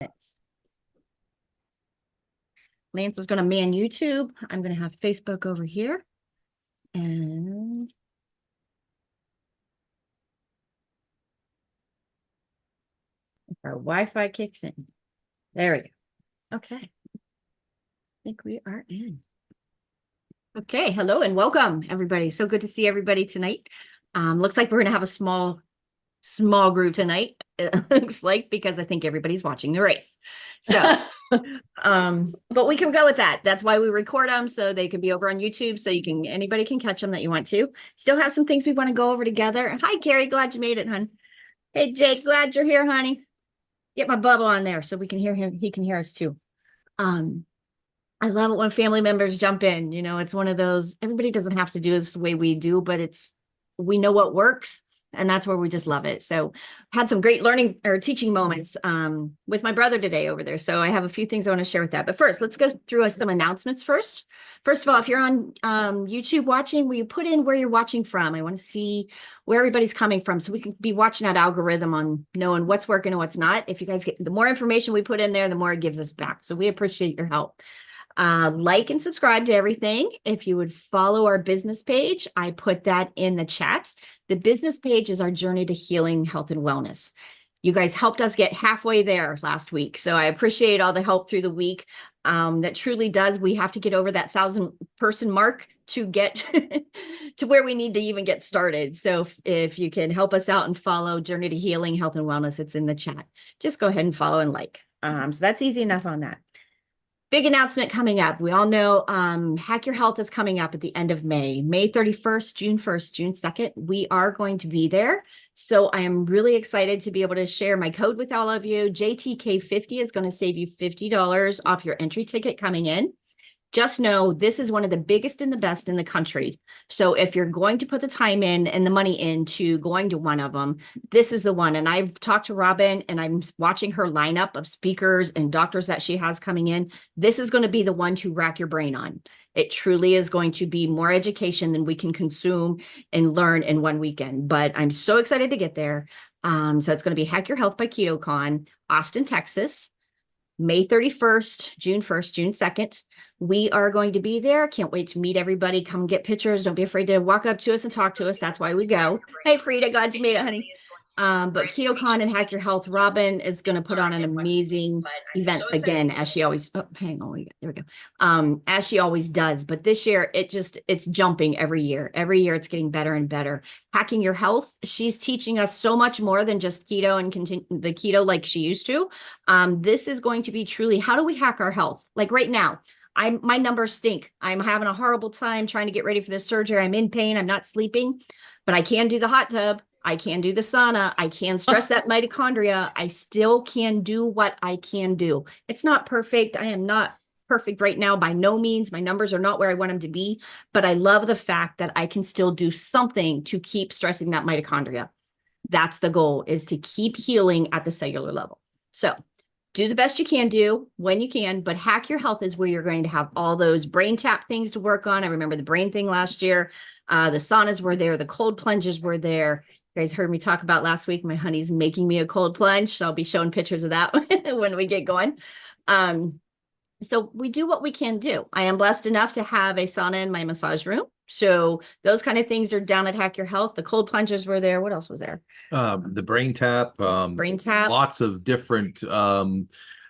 Lance is going to man YouTube. I'm going to have Facebook over here. And if our Wi-Fi kicks in. There we go. Okay. I think we are in. Okay. Hello and welcome, everybody. So good to see everybody tonight. Looks like we're going to have a small group tonight, it looks like, because I think everybody's watching the race. So, but we can go with that. That's why we record them, so they can be over on YouTube, so anybody can catch them that you want to. Still have some things we want to go over together. Hi, Carrie. Glad you made it, hon. Hey, Jake. Glad you're here, honey. Get my Bubba on there so we can hear him. He can hear us too. I love it when family members jump in. You know, it's one of those, everybody doesn't have to do this the way we do, but we know what works. And that's where we just love it. So had some great learning or teaching moments with my brother today over there. So I have a few things I want to share with that. But first, let's go through some announcements first. First of all, if you're on YouTube watching, will you put in where you're watching from? I want to see where everybody's coming from so we can be watching that algorithm on knowing what's working and what's not. If you guys get the more information we put in there, the more it gives us back. So we appreciate your help. Like and subscribe to everything. If you would follow our business page, I put that in the chat. The business page is our journey to healing, health, and wellness. You guys helped us get halfway there last week. So I appreciate all the help through the week. That truly does. We have to get over that 1,000-person mark to get to where we need to even get started. So if you can help us out and follow Journey to Healing, Health, and Wellness, it's in the chat. Just go ahead and follow and like. So that's easy enough on that. Big announcement coming up. We all know Hack Your Health is coming up at the end of May, May 31st, June 1st, June 2nd. We are going to be there. So I am really excited to be able to share my code with all of you. JTK50 is going to save you $50 off your entry ticket coming in. Just know this is one of the biggest and the best in the country. So if you're going to put the time in and the money into going to one of them, this is the one. And I've talked to Robin and I'm watching her lineup of speakers and doctors that she has coming in. This is going to be the one to rack your brain on. It truly is going to be more education than we can consume and learn in one weekend. But I'm so excited to get there. So it's going to be Hack Your Health by KetoCon, Austin, Texas, May 31st, June 1st, June 2nd. We are going to be there. Can't wait to meet everybody. Come get pictures. Don't be afraid to walk up to us and talk to us. That's why we go. Hey, Frida, glad you made it, honey. But KetoCon and Hack Your Health, Robin is going to put on an amazing event again, as she always, hang on, there we go. As she always does. But this year, it's jumping every year. Every year, it's getting better and better. Hacking Your Health, she's teaching us so much more than just keto and the keto like she used to. This is going to be truly, how do we hack our health? Like right now, my numbers stink. I'm having a horrible time trying to get ready for this surgery. I'm in pain. I'm not sleeping, but I can do the hot tub. I can do the sauna. I can stress that mitochondria. I still can do what I can do. It's not perfect. I am not perfect right now by no means. My numbers are not where I want them to be, but I love the fact that I can still do something to keep stressing that mitochondria. That's the goal, is to keep healing at the cellular level. So do the best you can do when you can, but Hack Your Health is where you're going to have all those brain tap things to work on. I remember the brain thing last year. The saunas were there. The cold plunges were there. You guys heard me talk about last week. My honey's making me a cold plunge. So I'll be showing pictures of that when we get going. So we do what we can do. I am blessed enough to have a sauna in my massage room. So those kind of things are down at Hack Your Health. The cold plungers were there. What else was there? The brain tap, lots of different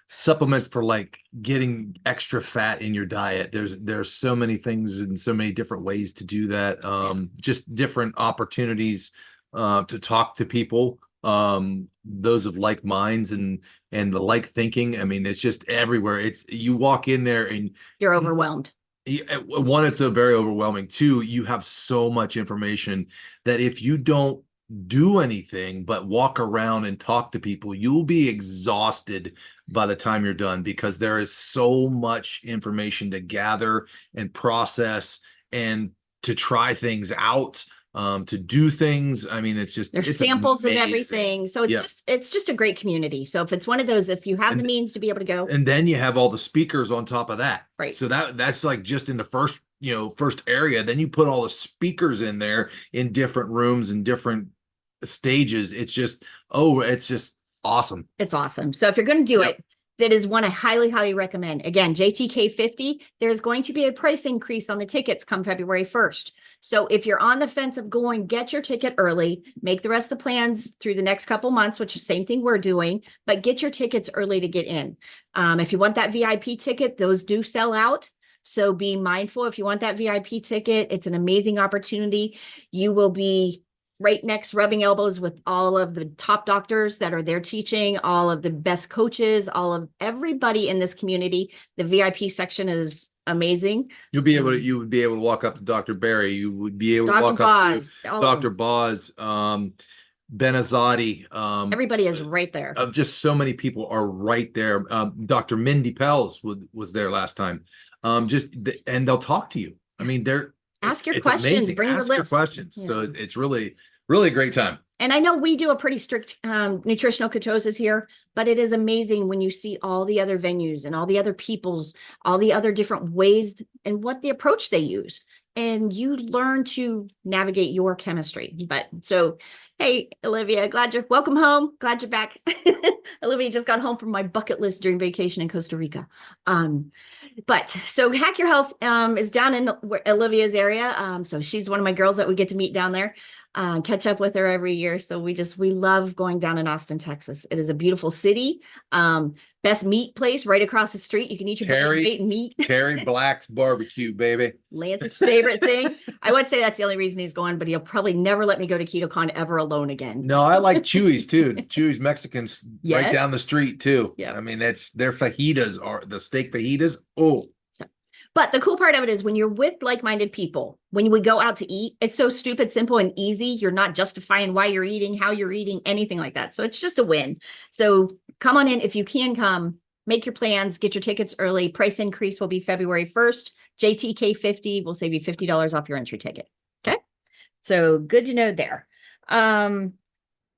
supplements for like getting extra fat in your diet. There's so many things and so many different ways to do that. Just different opportunities to talk to people, those of like minds and the like thinking. I mean, it's just everywhere. You walk in there and you're overwhelmed. One, it's a very overwhelming. Two, you have so much information that if you don't do anything but walk around and talk to people, you'll be exhausted by the time you're done, because there is so much information to gather and process and to try things out, to do things. I mean, there's samples of everything. So it's just a great community. So if it's one of those, if you have the means to be able to go. And then you have all the speakers on top of that. Right. So that's like just in the first area. Then you put all the speakers in there in different rooms and different stages. It's just awesome. It's awesome. So if you're going to do it, that is one I highly, highly recommend. Again, JTK 50, there's going to be a price increase on the tickets come February 1st. So if you're on the fence of going, get your ticket early, make the rest of the plans through the next couple months, which is the same thing we're doing, but get your tickets early to get in. If you want that VIP ticket, those do sell out. So be mindful. If you want that VIP ticket, it's an amazing opportunity. You will be right next, rubbing elbows with all of the top doctors that are there teaching, all of the best coaches, all of everybody in this community. The VIP section is amazing. You would be able to walk up to Dr. Barry. You would be able to walk up to Dr. Boz, Benazotti. Everybody is right there. Just so many people are right there. Dr. Mindy Pels was there last time. And they'll talk to you. I mean, ask your questions, amazing. Bring ask your list. Questions. Yeah. So it's really, really a great time. And I know we do a pretty strict nutritional ketosis here, but it is amazing when you see all the other venues and all the other people's, all the other different ways and what the approach they use. And you learn to navigate your chemistry. But so, hey, Olivia, welcome home. Glad you're back. Olivia just got home from my bucket list during vacation in Costa Rica. But so Hack Your Health is down in Olivia's area. So she's one of my girls that we get to meet down there, catch up with her every year. So we love going down in Austin, Texas. It is a beautiful city. Best meat place right across the street. You can eat your great meat. Terry Black's barbecue, baby. Lance's favorite thing. I would say that's the only reason he's going, but he'll probably never let me go to KetoCon ever alone again. No, I like Chewy's too. Chewy's Mexicans right down the street too. Yeah. I mean, their fajitas are the steak fajitas. Oh. But the cool part of it is when you're with like-minded people, when we go out to eat, it's so stupid, simple, and easy. You're not justifying why you're eating, how you're eating, anything like that. So it's just a win. So come on in. If you can come, make your plans, get your tickets early. Price increase will be February 1st. JTK 50 will save you $50 off your entry ticket. Okay. So good to know there.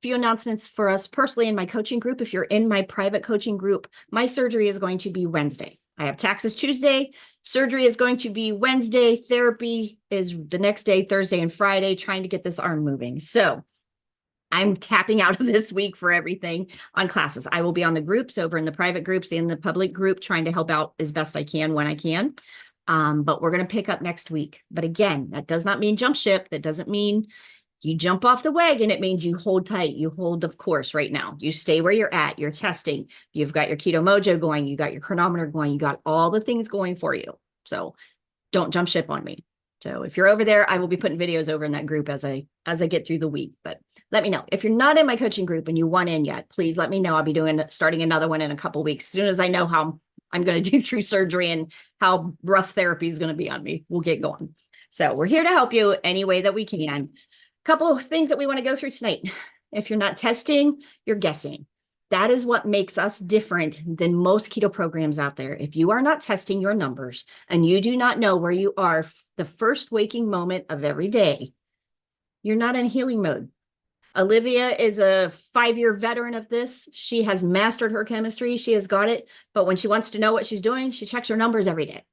Few announcements for us personally in my coaching group. If you're in my private coaching group, my surgery is going to be Wednesday. I have taxes Tuesday. Surgery is going to be Wednesday. Therapy is the next day, Thursday and Friday, trying to get this arm moving. So I'm tapping out of this week for everything on classes. I will be on the groups over in the private groups and the public group, trying to help out as best I can when I can. But we're going to pick up next week. But again, that does not mean jump ship. That doesn't mean you jump off the wagon. It means you hold tight. You hold the course right now. You stay where you're at. You're testing. You've got your ketomojo going. You got your chronometer going. You got all the things going for you. So don't jump ship on me. So if you're over there, I will be putting videos over in that group as I get through the week. But let me know. If you're not in my coaching group and you want in yet, please let me know. I'll be starting another one in a couple of weeks. As soon as I know how I'm going to do through surgery and how rough therapy is going to be on me, we'll get going. So we're here to help you any way that we can. Couple of things that we want to go through tonight. If you're not testing, you're guessing. That is what makes us different than most keto programs out there. If you are not testing your numbers and you do not know where you are the first waking moment of every day, you're not in healing mode. Olivia is a 5-year veteran of this. She has mastered her chemistry. She has got it. But when she wants to know what she's doing, she checks her numbers every day.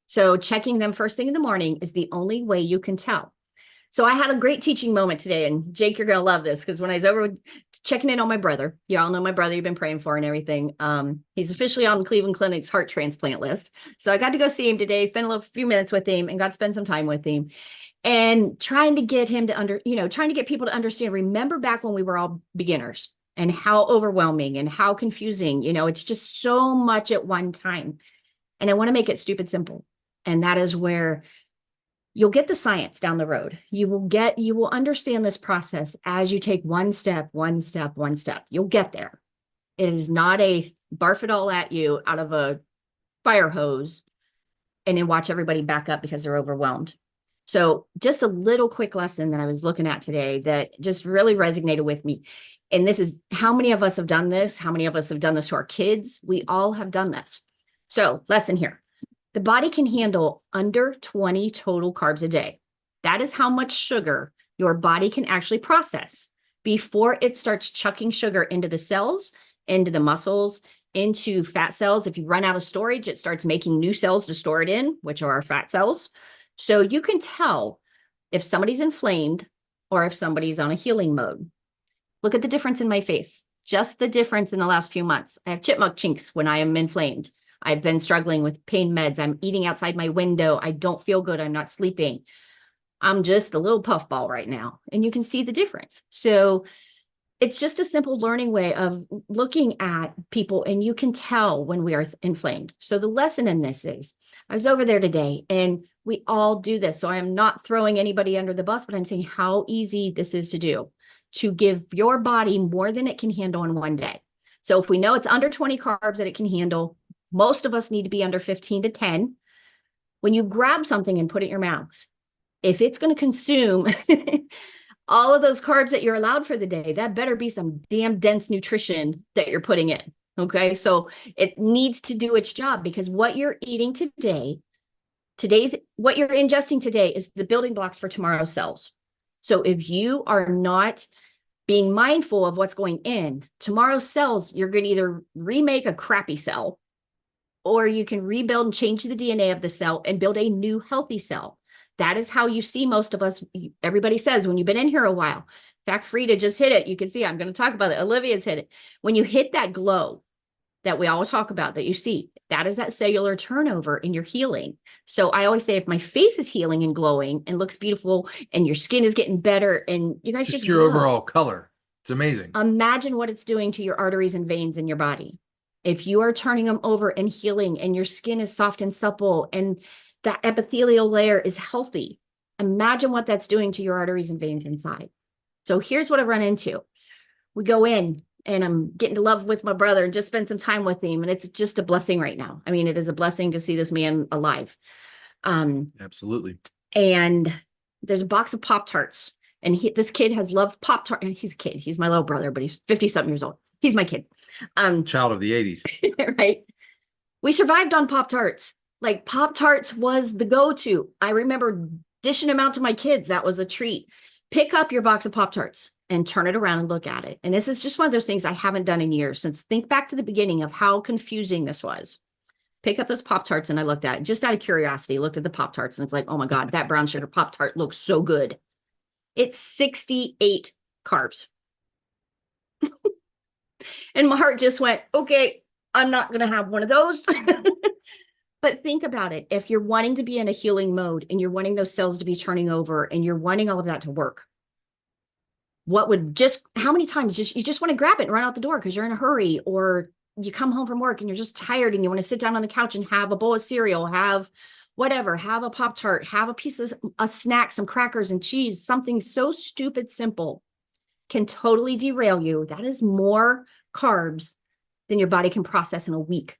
So checking them first thing in the morning is the only way you can tell. So I had a great teaching moment today, and Jake, you're going to love this, because when I was over checking in on my brother, you all know my brother you've been praying for and everything. He's officially on the Cleveland Clinic's heart transplant list. So I got to go see him today, spend a few minutes with him and got to spend some time with him and trying to get him to trying to get people to understand, remember back when we were all beginners and how overwhelming and how confusing, it's just so much at one time. And I want to make it stupid simple. And that is where you'll get the science down the road. You will understand this process as you take one step. You'll get there. It is not a barf it all at you out of a fire hose and then watch everybody back up because they're overwhelmed. So just a little quick lesson that I was looking at today that just really resonated with me. And this is how many of us have done this? How many of us have done this to our kids? We all have done this. So lesson here. The body can handle under 20 total carbs a day. That is how much sugar your body can actually process before it starts chucking sugar into the cells, into the muscles, into fat cells. If you run out of storage, it starts making new cells to store it in, which are our fat cells. So you can tell if somebody's inflamed or if somebody's on a healing mode. Look at the difference in my face. just the difference in the last few months. I have chipmunk chinks when I am inflamed. I've been struggling with pain meds. I'm eating outside my window. I don't feel good. I'm not sleeping. I'm just a little puffball right now. And you can see the difference. So it's just a simple learning way of looking at people, and you can tell when we are inflamed. So the lesson in this is, I was over there today and we all do this. So I am not throwing anybody under the bus, but I'm saying how easy this is to do, to give your body more than it can handle in one day. So if we know it's under 20 carbs that it can handle, most of us need to be under 15 to 10. When you grab something and put it in your mouth, if it's going to consume all of those carbs that you're allowed for the day, that better be some damn dense nutrition that you're putting in. Okay. So it needs to do its job, because what you're eating today, what you're ingesting today is the building blocks for tomorrow's cells. So if you are not being mindful of what's going in, tomorrow's cells, you're going to either remake a crappy cell, or you can rebuild and change the DNA of the cell and build a new healthy cell. That is how you see most of us. Everybody says when you've been in here a while. In fact, Frida just hit it. You can see, I'm going to talk about it. Olivia's hit it. When you hit that glow that we all talk about, that you see, that is that cellular turnover in your healing. So I always say, if my face is healing and glowing and looks beautiful and your skin is getting better and you guys just your overall color, it's amazing. Imagine what it's doing to your arteries and veins in your body. If you are turning them over and healing, and your skin is soft and supple, and that epithelial layer is healthy, imagine what that's doing to your arteries and veins inside. So here's what I run into. We go in, and I'm getting to love with my brother and just spend some time with him. And it's just a blessing right now. I mean, it is a blessing to see this man alive. Absolutely. And there's a box of Pop-Tarts. And this kid has loved Pop-Tart. He's a kid. He's my little brother, but he's 50-something years old. He's my kid. Child of the 80s. Right. We survived on Pop-Tarts. Like, Pop-Tarts was the go-to. I remember dishing them out to my kids. That was a treat. Pick up your box of Pop-Tarts and turn it around and look at it. And this is just one of those things I haven't done in years. Since think back to the beginning of how confusing this was. Pick up those Pop-Tarts, and I looked at it just out of curiosity, looked at the Pop-Tarts, and it's like, oh my God, that brown sugar Pop-Tart looks so good. It's 68 carbs. And my heart just went, okay, I'm not going to have one of those. But think about it. If you're wanting to be in a healing mode, and you're wanting those cells to be turning over, and you're wanting all of that to work, how many times you just want to grab it and run out the door because you're in a hurry, or you come home from work and you're just tired and you want to sit down on the couch and have a bowl of cereal, have whatever, have a Pop-Tart, have a piece of a snack, some crackers and cheese, something so stupid, simple can totally derail you. That is more carbs than your body can process in a week.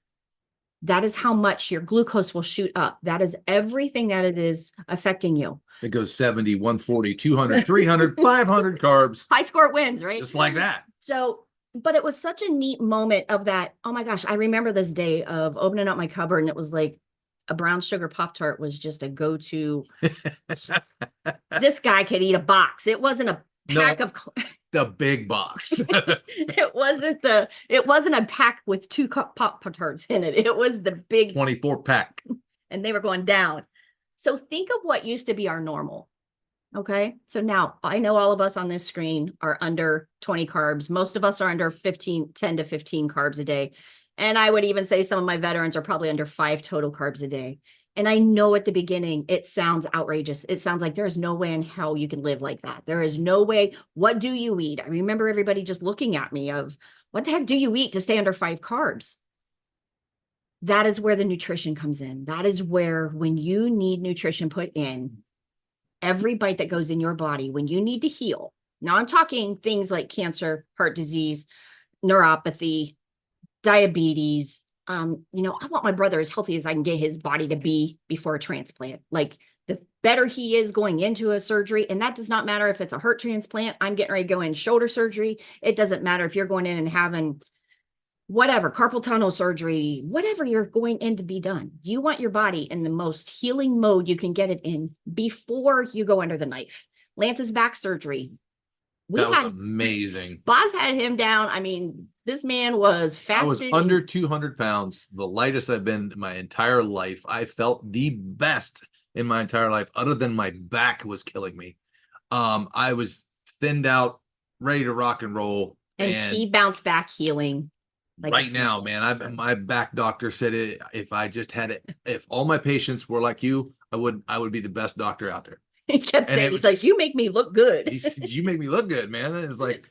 That is how much your glucose will shoot up. That is everything that it is affecting you. It goes 70, 140, 200, 300, 500 carbs. High score wins, right? Just like that. So, but it was such a neat moment of that. Oh my gosh. I remember this day of opening up my cupboard, and it was like a brown sugar Pop-Tart was just a go-to. This guy could eat a box. It wasn't a pack of the big box. It wasn't a pack with 2 Pop-Tarts in it. It was the big 24 pack. And they were going down. So think of what used to be our normal. Okay. So now I know all of us on this screen are under 20 carbs. Most of us are under 10 to 15 carbs a day. And I would even say some of my veterans are probably under 5 total carbs a day. And I know at the beginning, it sounds outrageous. It sounds like there is no way in hell you can live like that. There is no way. What do you eat? I remember everybody just looking at me of, what the heck do you eat to stay under 5 carbs? That is where the nutrition comes in. That is where, when you need nutrition put in, every bite that goes in your body, when you need to heal. Now I'm talking things like cancer, heart disease, neuropathy, diabetes. I want my brother as healthy as I can get his body to be before a transplant. Like, the better he is going into a surgery, and that does not matter if it's a heart transplant. I'm getting ready to go in shoulder surgery. It doesn't matter if you're going in and having whatever, carpal tunnel surgery, whatever you're going in to be done. You want your body in the most healing mode you can get it in before you go under the knife. Lance's back surgery. That was amazing. Boz had him down. I mean, this man was fat. I was under 200 pounds, the lightest I've been my entire life. I felt the best in my entire life, other than my back was killing me. I was thinned out, ready to rock and roll. And he bounced back healing. Like right now, man, my back doctor said it. If I just had it, if all my patients were like you, I would be the best doctor out there. He kept saying, he's like, you make me look good. He said, you make me look good, man. And it's like,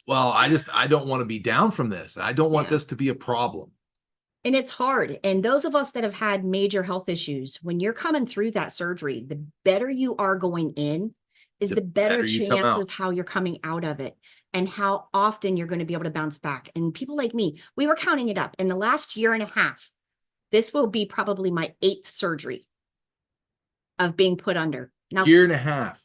well, I don't want to be down from this. I don't want this to be a problem. And it's hard. And those of us that have had major health issues, when you're coming through that surgery, the better you are going in is the better chance of how you're coming out of it and how often you're going to be able to bounce back. And people like me, we were counting it up. In the last year and a half, this will be probably my 8th surgery of being put under. Now, year and a half.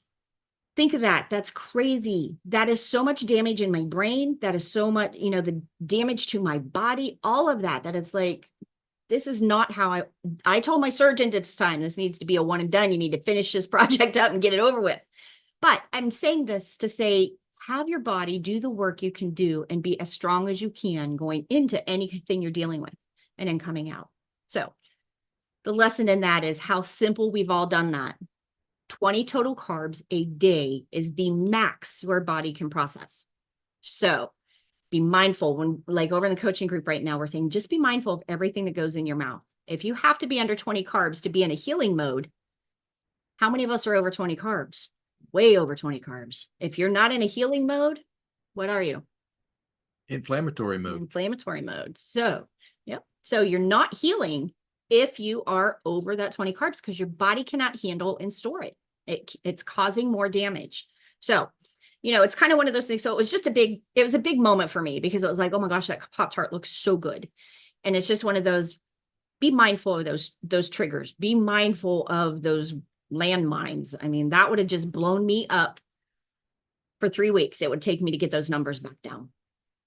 Think of that. That's crazy. That is so much damage in my brain. That is so much, the damage to my body, all of that, that it's like, this is not how I told my surgeon at this time, this needs to be a one and done. You need to finish this project out and get it over with. But I'm saying this to say, have your body do the work you can do and be as strong as you can going into anything you're dealing with and then coming out. So the lesson in that is how simple we've all done that. 20 total carbs a day is the max your body can process. So be mindful when, like over in the coaching group right now, we're saying, just be mindful of everything that goes in your mouth. If you have to be under 20 carbs to be in a healing mode, how many of us are over 20 carbs? Way over 20 carbs. If you're not in a healing mode, what are you? Inflammatory mode. Inflammatory mode. So, So you're not healing if you are over that 20 carbs because your body cannot handle and store it. It's causing more damage. So, it's kind of one of those things. So it was a big moment for me because it was like, oh my gosh, that Pop-Tart looks so good. And it's just one of those, be mindful of those triggers, be mindful of those landmines. I mean, that would have just blown me up for 3 weeks. It would take me to get those numbers back down.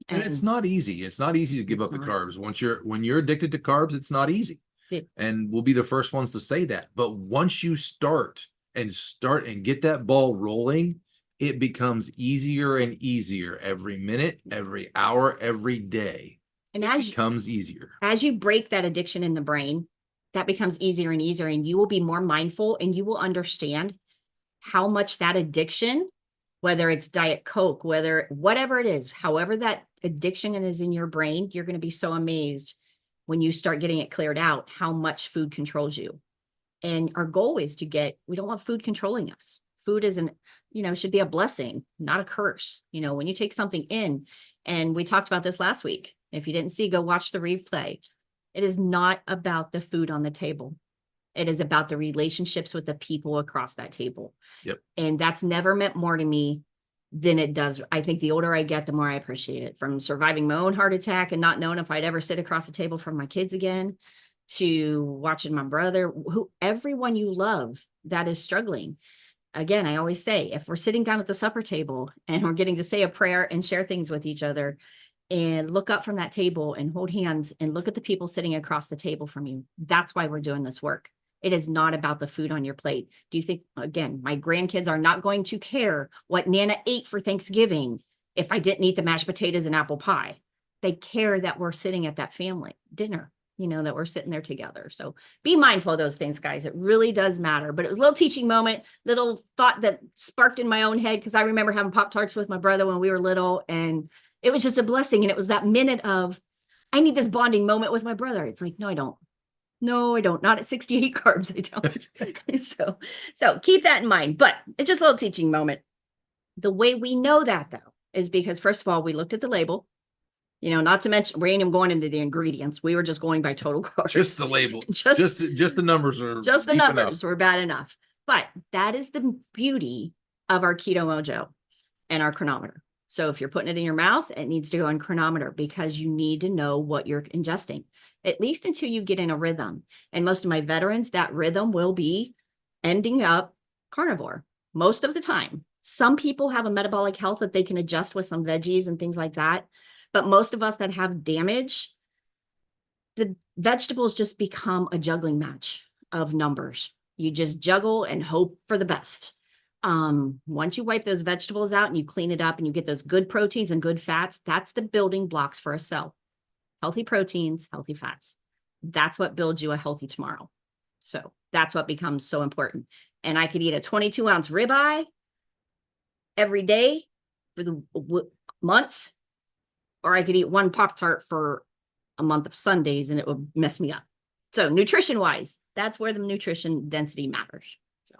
And it's not easy. It's not easy to give up the carbs. When you're addicted to carbs, it's not easy. And we'll be the first ones to say that. But once you start and get that ball rolling, it becomes easier and easier every minute, every hour, every day. And it becomes easier. As you break that addiction in the brain, that becomes easier and easier, and you will be more mindful and you will understand how much that addiction, whether it's Diet Coke, whatever it is, however that addiction is in your brain, you're going to be so amazed when you start getting it cleared out, how much food controls you. And our goal is we don't want food controlling us. Food should be a blessing, not a curse. When you take something in, and we talked about this last week. If you didn't see, go watch the replay. It is not about the food on the table. It is about the relationships with the people across that table. Yep. And that's never meant more to me than it does. I think the older I get, the more I appreciate it. From surviving my own heart attack and not knowing if I'd ever sit across the table from my kids again, to watching my brother, everyone you love that is struggling. Again, I always say, if we're sitting down at the supper table and we're getting to say a prayer and share things with each other and look up from that table and hold hands and look at the people sitting across the table from you, that's why we're doing this work. It is not about the food on your plate. Do you think, again, my grandkids are not going to care what Nana ate for Thanksgiving if I didn't eat the mashed potatoes and apple pie? They care that we're sitting at that family dinner, that we're sitting there together. So be mindful of those things, guys. It really does matter. But it was a little teaching moment, little thought that sparked in my own head, because I remember having Pop-Tarts with my brother when we were little, and it was just a blessing. And it was that minute of, I need this bonding moment with my brother. It's like, no, I don't. No, I don't. Not at 68 carbs. I don't. So keep that in mind. But it's just a little teaching moment. The way we know that, though, is because, first of all, we looked at the label. Not to mention, we ain't even going into the ingredients. We were just going by total carbs. Just the label. Just the numbers are just the numbers were bad enough. But that is the beauty of our Keto Mojo and our chronometer. So if you're putting it in your mouth, it needs to go on chronometer, because you need to know what you're ingesting, at least until you get in a rhythm. And most of my veterans, that rhythm will be ending up carnivore most of the time. Some people have a metabolic health that they can adjust with some veggies and things like that. But most of us that have damage, the vegetables just become a juggling match of numbers. You just juggle and hope for the best. Once you wipe those vegetables out and you clean it up and you get those good proteins and good fats, that's the building blocks for a cell. Healthy proteins, healthy fats. That's what builds you a healthy tomorrow. So that's what becomes so important. And I could eat a 22-ounce ribeye every day for the months, or I could eat one Pop-Tart for a month of Sundays and it would mess me up. So nutrition wise, that's where the nutrition density matters. So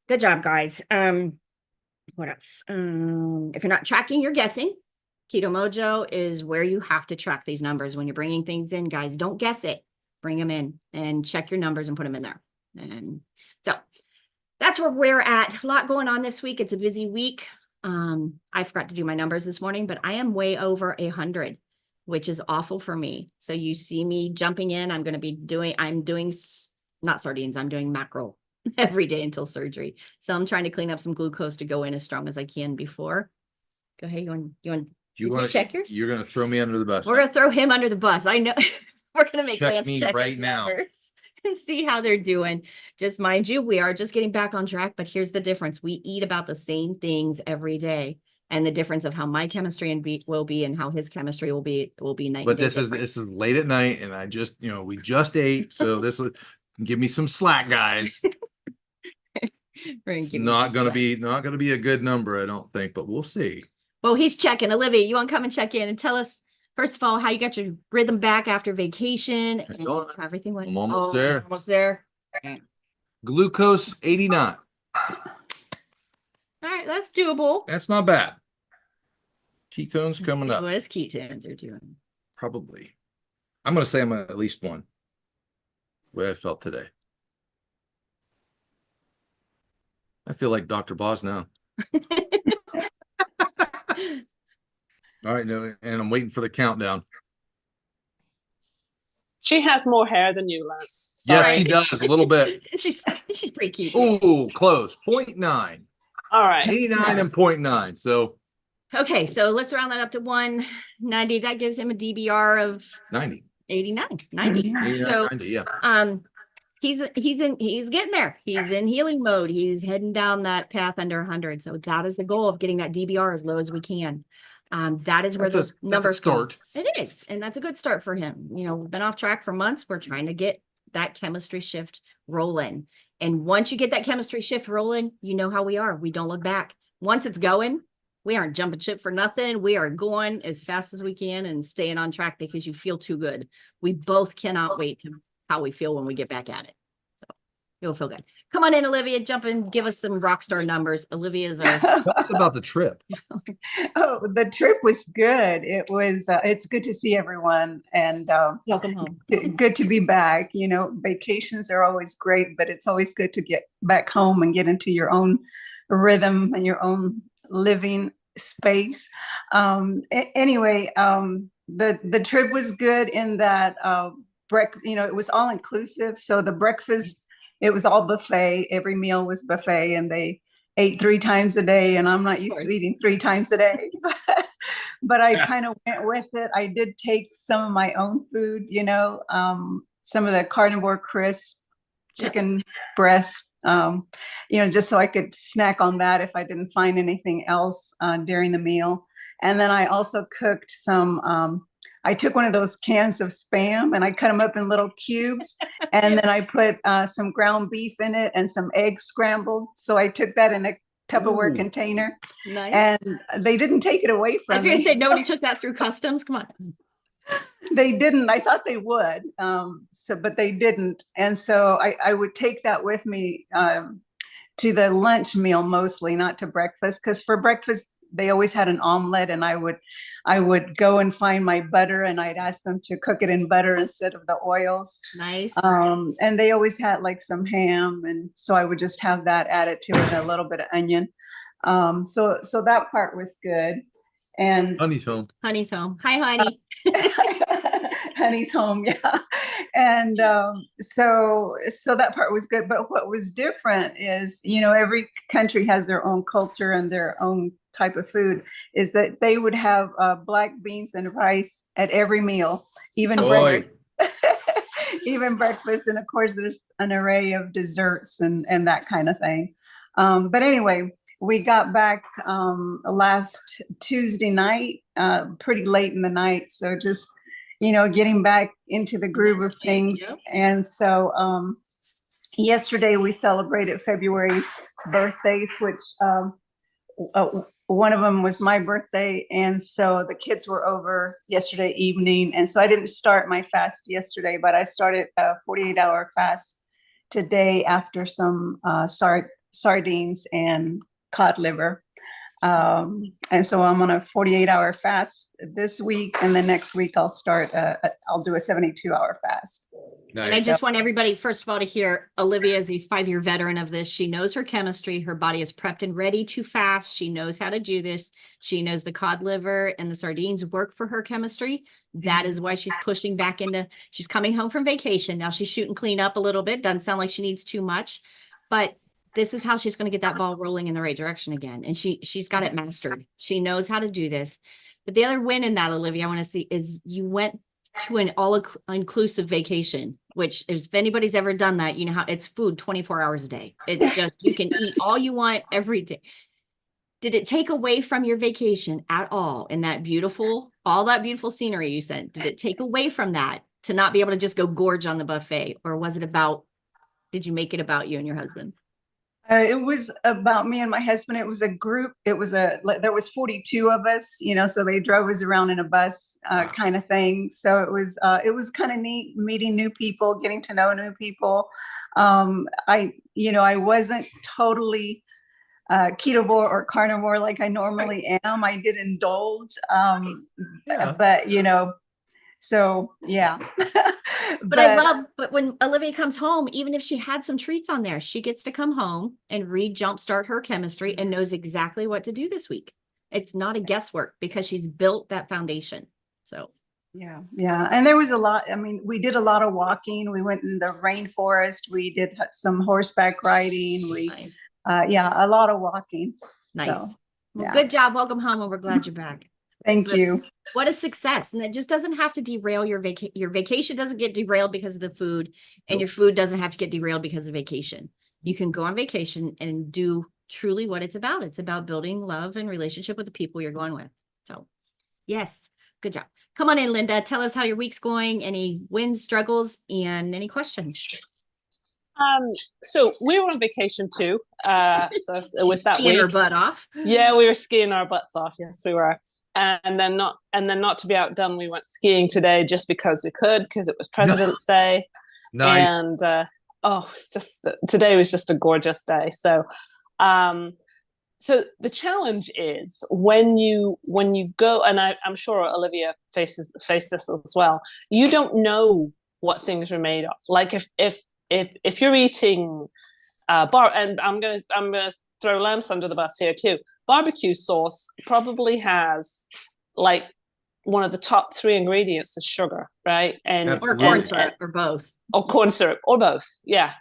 good job, guys. What else? If you're not tracking, you're guessing. Ketomojo is where you have to track these numbers when you're bringing things in, guys. Don't guess it. Bring them in and check your numbers and put them in there. And so that's where we're at. A lot going on this week. It's a busy week. I forgot to do my numbers this morning, but I am way over 100, which is awful for me. So you see me jumping in. I'm doing not sardines. I'm doing mackerel every day until surgery. So I'm trying to clean up some glucose to go in as strong as I can before. Go ahead. You want to check yours? You're going to throw me under the bus. We're going to throw him under the bus. I know. We're going to make Lance check right now and see how they're doing. Just mind you, we are just getting back on track, but here's the difference. We eat about the same things every day. And the difference of how my chemistry will be and how his chemistry will be night. But this is late at night, and I just, we just ate, so this will give me some slack, guys. It's not gonna be a good number, I don't think, but we'll see. Well, he's checking. Olivia, you want to come and check in and tell us, first of all, how you got your rhythm back after vacation and everything went. I'm almost there. Almost there. Okay. Glucose 89. All right, that's doable. That's not bad. Ketones coming up. What is ketones are doing? Probably. I'm going to say I'm at least one. The way I felt today. I feel like drboz now. All right, no, and I'm waiting for the countdown. She has more hair than you, Lance. Sorry. Yes, she does a little bit. She's pretty cute. Ooh, close. 0.9. All right. 89 and 0.9. So. Okay, so let's round that up to 190. That gives him a DBR of 90. 89. 90. 89, so, 90, yeah. He's getting there. He's in healing mode. He's heading down that path under 100. So that is the goal of getting that DBR as low as we can. That is where those numbers start. It is, and that's a good start for him. We've been off track for months. We're trying to get that chemistry shift rolling. And once you get that chemistry shift rolling, you know how we are. We don't look back. Once it's going, we aren't jumping ship for nothing. We are going as fast as we can and staying on track because you feel too good. We both cannot wait to how we feel when we get back at it. So you'll feel good. Come on in, Olivia, jump and give us some rock star numbers. Olivia's our Tell us about the trip. Oh, the trip was good. It was, it's good to see everyone and welcome home. Good to be back. Vacations are always great, but it's always good to get back home and get into your own rhythm and your own living space. Anyway, the trip was good in that it was all inclusive. So the breakfast, it was all buffet. Every meal was buffet, and they ate 3 times a day. And I'm not used to eating 3 times a day, but I kind of went with it. I did take some of my own food, some of the carnivore crisp chicken breast, just so I could snack on that if I didn't find anything else during the meal. And then I also cooked some, I took one of those cans of Spam and I cut them up in little cubes. And then I put some ground beef in it and some eggs scrambled. So I took that in a Tupperware container. Nice. And they didn't take it away from me. I was going to say, nobody took that through customs. Come on. They didn't. I thought they would. But they didn't. And so I would take that with me to the lunch meal, mostly, not to breakfast. Because for breakfast, they always had an omelet, and I would go and find my butter, and I'd ask them to cook it in butter instead of the oils. Nice. And they always had like some ham, and so I would just have that added to it, and a little bit of onion. So that part was good. And Honey's home. Honey's home. Hi, honey. Honey's home, yeah. And so that part was good. But what was different is, every country has their own culture and their own type of food, is that they would have black beans and rice at every meal, even breakfast. Even breakfast. And of course, there's an array of desserts and that kind of thing. But anyway, we got back last Tuesday night, pretty late in the night. So just, getting back into the groove of things. Yep. And so yesterday we celebrated February's birthdays, which one of them was my birthday. And so the kids were over yesterday evening. And so I didn't start my fast yesterday, but I started a 48-hour fast today after some sardines and cod liver. And so I'm on a 48-hour fast this week, and then next week I'll do a 72-hour fast. Nice. And I just want everybody, first of all, to hear Olivia is a 5-year veteran of this. She knows her chemistry. Her body is prepped and ready to fast. She knows how to do this. She knows the cod liver and the sardines work for her chemistry. That is why she's pushing back she's coming home from vacation. Now she's shooting clean up a little bit. Doesn't sound like she needs too much, but this is how she's going to get that ball rolling in the right direction again. And she's got it mastered. She knows how to do this. But the other win in that, Olivia, I want to see is you went to an all-inclusive vacation, which if anybody's ever done that, you know how it's food 24 hours a day. It's just, you can eat all you want every day. Did it take away from your vacation at all in all that beautiful scenery you sent? Did it take away from that to not be able to just go gorge on the buffet? Or did you make it about you and your husband? It was about me and my husband. It was a group. There was 42 of us, so they drove us around in a bus kind of thing. So it was kind of neat meeting new people, getting to know new people. I wasn't totally ketovore or carnivore like I normally am. I did indulge, but so yeah. But when Olivia comes home, even if she had some treats on there, she gets to come home and jumpstart her chemistry and knows exactly what to do this week. It's not a guesswork because she's built that foundation. So yeah. And there was a lot. I mean, we did a lot of walking. We went in the rainforest. We did some horseback riding. Nice. A lot of walking. Nice. So, well, good job. Welcome home, and we're glad you're back. Thank you. What a success. And it just doesn't have to derail your vacation. Your vacation doesn't get derailed because of the food, and your food doesn't have to get derailed because of vacation. You can go on vacation and do truly what it's about. It's about building love and relationship with the people you're going with. So yes, good job. Come on in, Linda. Tell us how your week's going, any wins, struggles, and any questions. So we were on vacation too. So it was that skiing week. Our butt off. Yeah, we were skiing our butts off. Yes, we were. And then not to be outdone, we went skiing today just because we could, because it was President's Day. Nice. And today was just a gorgeous day. So so the challenge is when you go, and I'm sure Olivia faced this as well, you don't know what things are made of. Like if you're eating and I'm gonna throw Lance under the bus here too. Barbecue sauce probably has like one of the top 3 ingredients is sugar, right? And or corn syrup, or both. Or corn syrup, or both, yeah.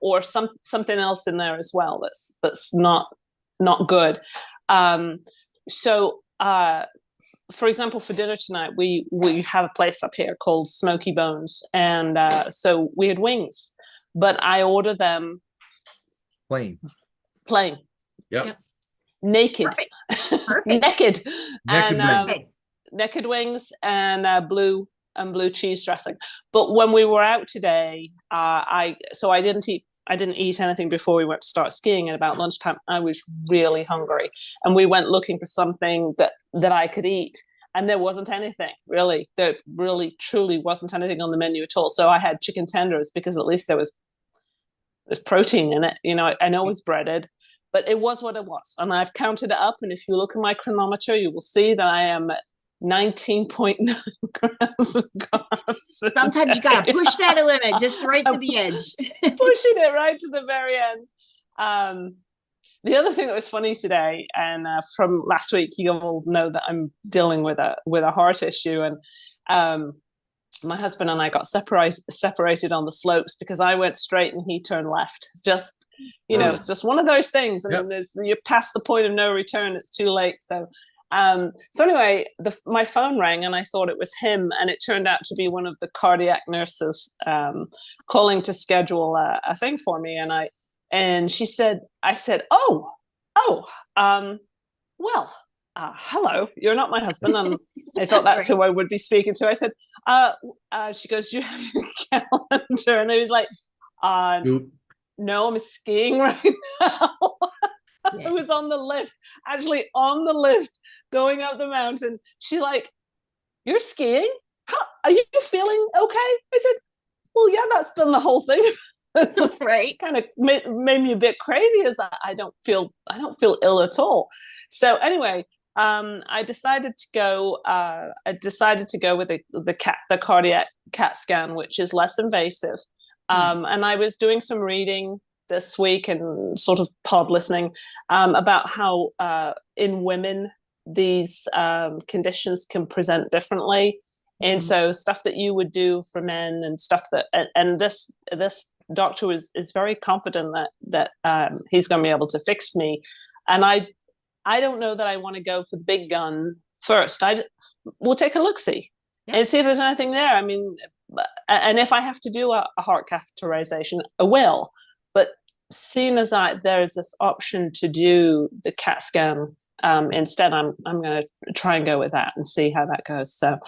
Or something else in there as well that's not good. So for example, for dinner tonight, we have a place up here called Smoky Bones, and so we had wings, but I ordered them plain. Yep. Naked. Perfect. Naked wings and blue cheese dressing. But when we were out today, I didn't eat anything before we went to start skiing. At about lunchtime, I was really hungry, and we went looking for something that I could eat, and there wasn't anything really. There really truly wasn't anything on the menu at all. So I had chicken tenders because at least there's protein in it. I know it was breaded, but it was what it was. And I've counted it up. And if you look at my chronometer, you will see that I am at 19.9 grams of carbs. Sometimes you got to push that limit just right to the edge. Pushing it right to the very end. The other thing that was funny today, and from last week, you all know that I'm dealing with a heart issue. And my husband and I got separated on the slopes because I went straight and he turned left. It's just, it's just one of those things. And then you're past the point of no return. It's too late. So anyway, my phone rang and I thought it was him. And it turned out to be one of the cardiac nurses calling to schedule a thing for me. And she said, I said, well, hello, you're not my husband. And I thought that's who I would be speaking to. I said, she goes, do you have your calendar? And he was like, no, I'm skiing right now. I was on the lift, actually on the lift, going up the mountain. She's like, "You're skiing? Are you feeling okay?" I said, "Well, yeah, that's been the whole thing." It's just Right. kind of made me a bit crazy. Is that I don't feel ill at all. So anyway, I decided to go. With the cardiac CAT scan, which is less invasive. And I was doing some reading this week and sort of pod listening about how in women these conditions can present differently. And so stuff that you would do for men and stuff that, and this doctor is very confident that he's going to be able to fix me. And I don't know that I want to go for the big gun first. We'll take a look-see and see if there's anything there. I mean, and if I have to do a heart catheterization, I will. But seeing as there's this option to do the CAT scan instead, I'm going to try and go with that and see how that goes. So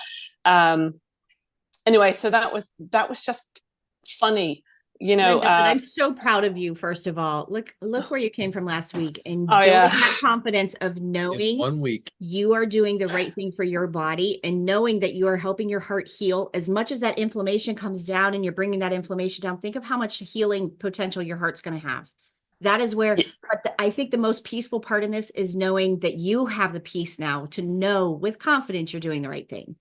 anyway, so that was just funny. You know, Linda, but I'm so proud of you. First of all, look where you came from last week, and that confidence of knowing 1 week you are doing the right thing for your body, and knowing that you are helping your heart heal. As much as that inflammation comes down, and you're bringing that inflammation down, think of how much healing potential your heart's going to have. That is where, but I think the most peaceful part in this is knowing that you have the peace now to know with confidence you're doing the right thing,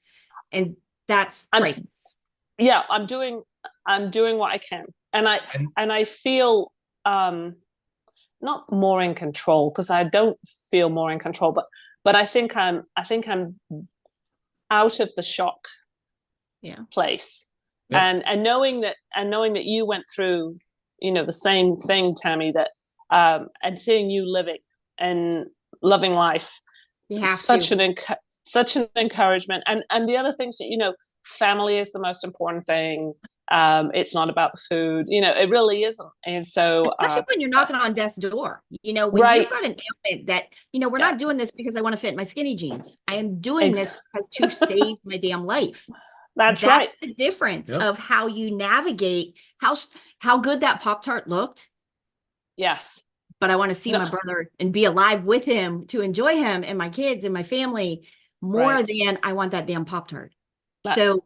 and that's priceless. Yeah, I'm doing what I can. And I feel not more in control, because I don't feel more in control, but I think I'm out of the shock place. And knowing that you went through, you know, the same thing, Tammy, that and seeing you living and loving life, such an encouragement. And the other things that, you know, family is the most important thing. It's not about the food, you know, it really isn't. And so, especially when you're knocking on death's door, you know, when you've got an ailment that, you know, we're not doing this because I want to fit my skinny jeans. I am doing this because to save my damn life. That's right. The difference of how you navigate, how good that Pop-Tart looked. Yes. But I want to see my brother and be alive with him to enjoy him and my kids and my family more than I want that damn Pop-Tart. So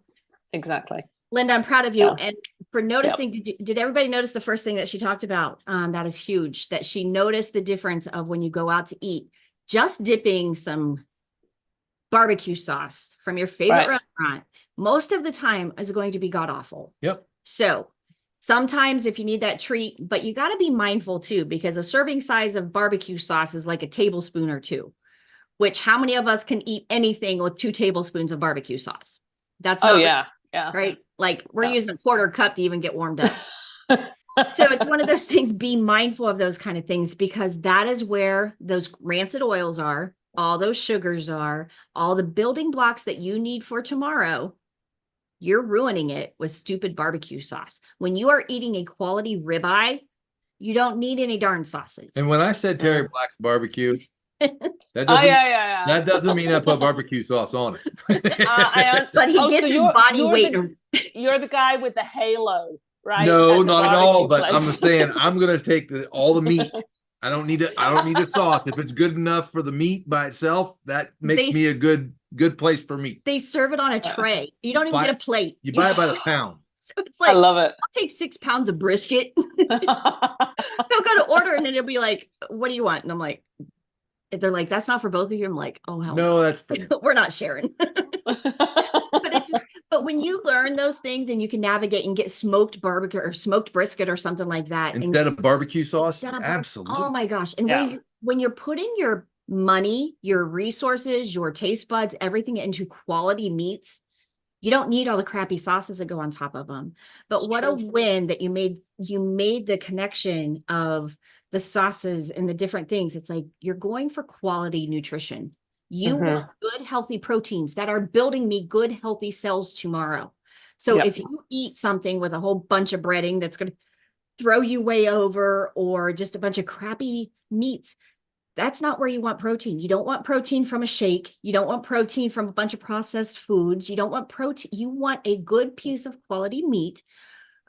exactly. Linda, I'm proud of you. And for noticing, did everybody notice the first thing that she talked about? That is huge, that she noticed the difference of when you go out to eat, just dipping some barbecue sauce from your favorite restaurant, most of the time is going to be god awful. Yep. So sometimes if you need that treat, but you got to be mindful too, because a serving size of barbecue sauce is like a tablespoon or two, which how many of us can eat anything with 2 tablespoons of barbecue sauce? That's not right. Like we're using a quarter cup to even get warmed up. So it's one of those things, be mindful of those kind of things, because that is where those rancid oils are, all those sugars are, all the building blocks that you need for tomorrow. You're ruining it with stupid barbecue sauce. When you are eating a quality ribeye, you don't need any darn sauces. And when I said Terry Black's barbecue, that doesn't mean I put barbecue sauce on it. But he gets his body weight. You're the guy with the halo, right? No, not at all. But I'm saying I'm gonna take all the meat. I don't need a sauce. If it's good enough for the meat by itself, that makes me a good place for meat. They serve it on a tray. You don't even get a plate. You buy it by the pound. So it's like, I love it. I'll take 6 pounds of brisket. They'll go to order and then it'll be like, what do you want? And I'm like, they're like, that's not for both of you. I'm like, oh, hell no, that's we're not sharing. But when you learn those things and you can navigate and get smoked barbecue or smoked brisket or something like that instead of barbecue sauce, absolutely. Oh my gosh! And when you're putting your money, your resources, your taste buds, everything into quality meats, you don't need all the crappy sauces that go on top of them. But what a win that you made the connection of the sauces and the different things. It's like you're going for quality nutrition. You want good, healthy proteins that are building me good, healthy cells tomorrow. So if you eat something with a whole bunch of breading that's going to throw you way over, or just a bunch of crappy meats, that's not where you want protein. You don't want protein from a shake. You don't want protein from a bunch of processed foods. You don't want protein. You want a good piece of quality meat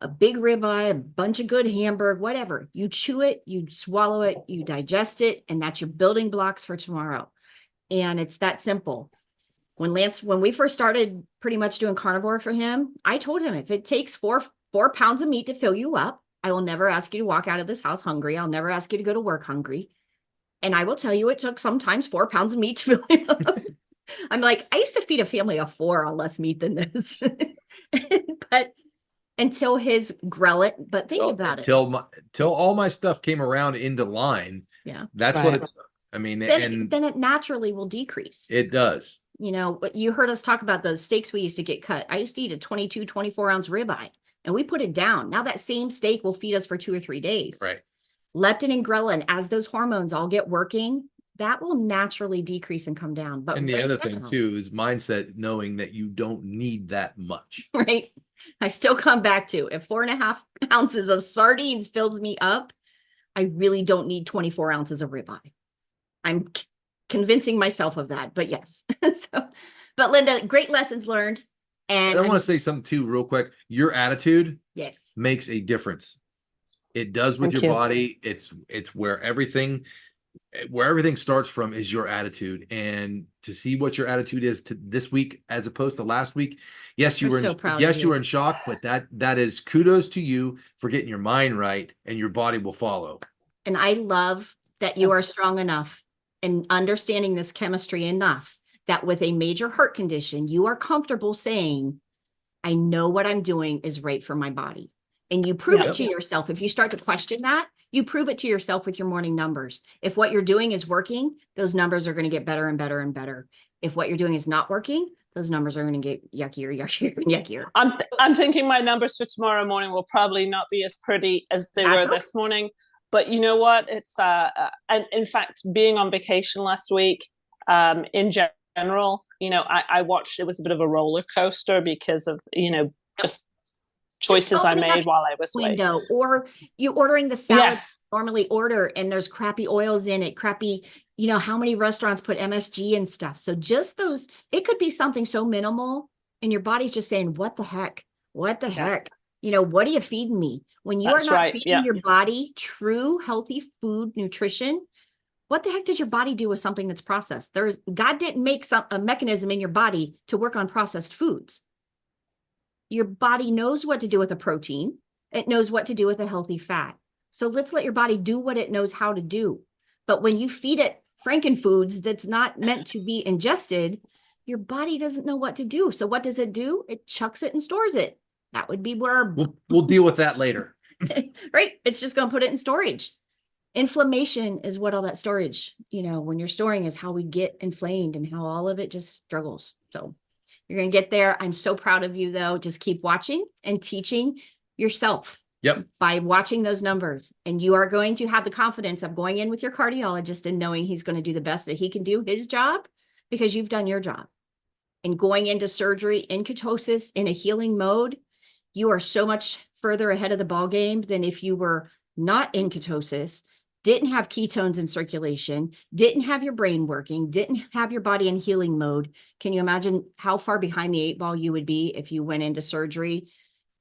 a big ribeye, a bunch of good hamburger, whatever. You chew it, you swallow it, you digest it, and that's your building blocks for tomorrow. And it's that simple. When we first started pretty much doing carnivore for him, I told him, if it takes four pounds of meat to fill you up, I will never ask you to walk out of this house hungry. I'll never ask you to go to work hungry. And I will tell you, it took sometimes 4 pounds of meat to fill you up. I'm like, I used to feed a family of 4 on less meat than this. But until his ghrelin, but think about it. Till all my stuff came around into line. Yeah. That's what it, I mean, then it naturally will decrease. It does. You know, but you heard us talk about the steaks we used to get cut. I used to eat a 22, 24 ounce ribeye and we put it down. Now that same steak will feed us for 2 or 3 days. Right. Leptin and ghrelin, as those hormones all get working, that will naturally decrease and come down. But and the other thing too is mindset, knowing that you don't need that much. Right. I still come back to, if 4.5 ounces of sardines fills me up, I really don't need 24 ounces of ribeye. I'm convincing myself of that, but yes. But Linda, great lessons learned. And I want to say something too, real quick. Your attitude, yes, makes a difference. It does with your body. It's where everything starts from is your attitude. And to see what your attitude is to this week as opposed to last week, yes, you were in shock, but that is kudos to you for getting your mind right, and your body will follow. And I love that you are strong enough and understanding this chemistry enough that with a major heart condition, you are comfortable saying, I know what I'm doing is right for my body. And you prove it to yourself. If you start to question that, you prove it to yourself with your morning numbers. If what you're doing is working, those numbers are going to get better and better and better. If what you're doing is not working, those numbers are going to get yuckier and yuckier. I'm thinking my numbers for tomorrow morning will probably not be as pretty as they were this morning. But you know what? It's and in fact, being on vacation last week, in general, you know, I watched, it was a bit of a roller coaster because of, you know, just choices I made while I was away. Or you ordering the salad you normally order and there's crappy oils in it, crappy, you know, how many restaurants put MSG and stuff. So just those, it could be something so minimal and your body's just saying, what the heck? What the heck? You know, what are you feeding me? When you are not feeding your body true healthy food, nutrition, what the heck does your body do with something that's processed? God didn't make a mechanism in your body to work on processed foods. Your body knows what to do with a protein. It knows what to do with a healthy fat. So let's let your body do what it knows how to do. But when you feed it frankenfoods that's not meant to be ingested, your body doesn't know what to do. So what does it do? It chucks it and stores it. That would be where we'll deal with that later. Right. It's just going to put it in storage. Inflammation is what all that storage, you know, when you're storing is how we get inflamed and how all of it just struggles. So you're going to get there. I'm so proud of you, though. Just keep watching and teaching yourself. Yep. By watching those numbers. And you are going to have the confidence of going in with your cardiologist and knowing he's going to do the best that he can do his job because you've done your job. And going into surgery in ketosis in a healing mode, you are so much further ahead of the ball game than if you were not in ketosis, didn't have ketones in circulation, didn't have your brain working, didn't have your body in healing mode. Can you imagine how far behind the 8 ball you would be if you went into surgery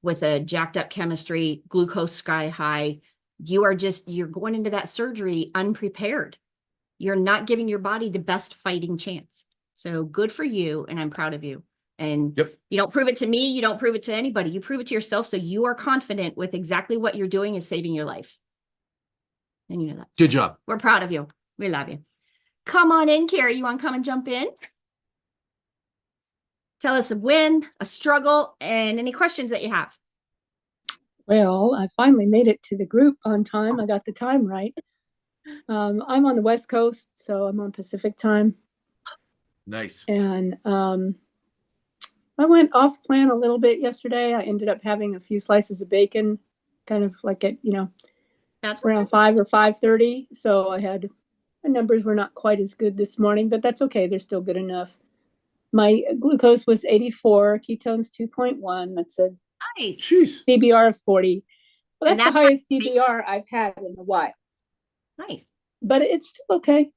with a jacked up chemistry, glucose sky high? You're going into that surgery unprepared. You're not giving your body the best fighting chance. So good for you. And I'm proud of you. And you don't prove it to me. You don't prove it to anybody. You prove it to yourself. So you are confident with exactly what you're doing is saving your life. And you know that. Good job. We're proud of you. We love you. Come on in, Carrie. You want to come and jump in? Tell us a win, a struggle, and any questions that you have. Well, I finally made it to the group on time. I got the time right. I'm on the West Coast, so I'm on Pacific time. Nice. And I went off plan a little bit yesterday. I ended up having a few slices of bacon, kind of like at, that's around 5 or 5:30. So my numbers were not quite as good this morning, but that's okay. They're still good enough. My glucose was 84, ketones 2.1. That's a nice DBR of 40. Well, that's the highest DBR I've had in a while. Nice. But it's still okay.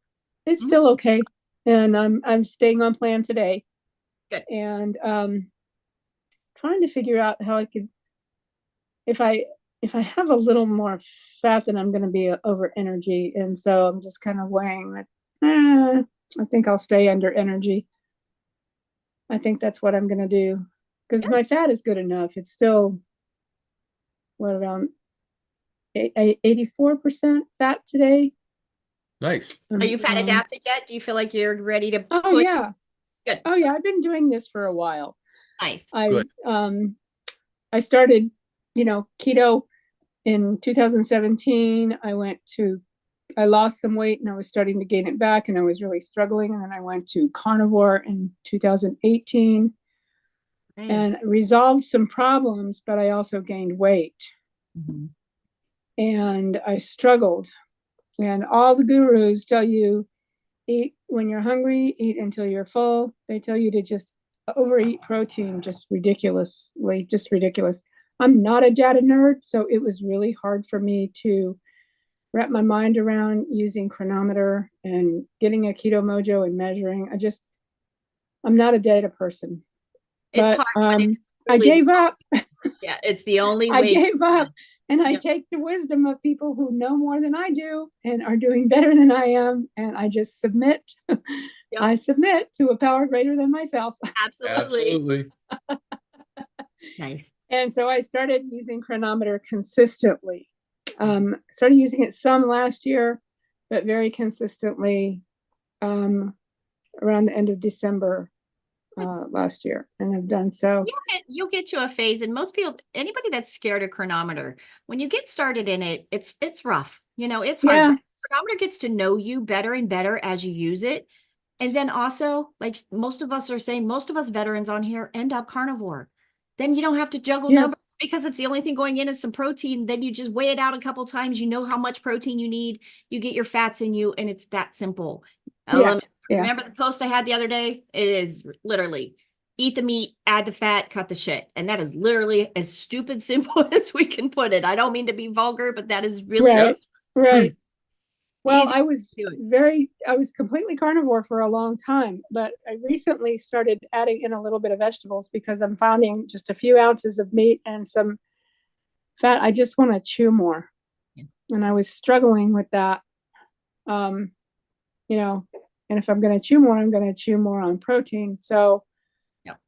It's still okay. And I'm staying on plan today. Good. And trying to figure out how I could if I have a little more fat, then I'm going to be over energy. And so I'm just kind of weighing that. I think I'll stay under energy. I think that's what I'm going to do, because my fat is good enough. It's still around 84% fat today. Nice. Are you fat adapted yet? Do you feel like you're ready to Oh push? yeah. Good. Oh yeah, I've been doing this for a while. Nice. Good. I started, keto in 2017. I lost some weight and I was starting to gain it back and I was really struggling. And then I went to carnivore in 2018 and resolved some problems, but I also gained weight. And I struggled. And all the gurus tell you, eat when you're hungry, eat until you're full. They tell you to just overeat protein, just ridiculous. I'm not a data nerd, so it was really hard for me to wrap my mind around using chronometer and getting a ketomojo and measuring. I'm not a data person. It's but, hard. I gave up. Yeah, it's the only way. I gave up. And I take the wisdom of people who know more than I do and are doing better than I am. And I just submit. I submit to a power greater than myself. Absolutely. Nice. And so I started using chronometer consistently. Started using it some last year, but very consistently around the end of December last year, and I've done so. You'll get to a phase, and most people, anybody that's scared of chronometer, when you get started in it, it's rough. It's hard. Yeah. Chronometer gets to know you better and better as you use it. And then also, like most of us are saying, most of us veterans on here end up carnivore. Then you don't have to juggle numbers because it's the only thing going in is some protein. Then you just weigh it out a couple times. You know how much protein you need. You get your fats in you, and it's that simple. Remember the post I had the other day? It is literally eat the meat, add the fat, cut the shit. And that is literally as stupid simple as we can put it. I don't mean to be vulgar, but that is really right. Well, I was completely carnivore for a long time, but I recently started adding in a little bit of vegetables because I'm finding just a few ounces of meat and some fat. I just want to chew more. And I was struggling with that. And if I'm going to chew more, I'm going to chew more on protein. So,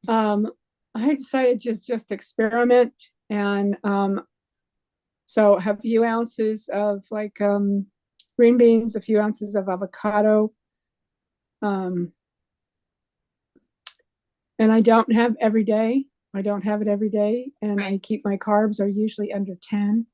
I decided just experiment and, so have a few ounces of green beans, a few ounces of avocado. And I don't have every day. I don't have it every day. And I keep my carbs are usually under 10.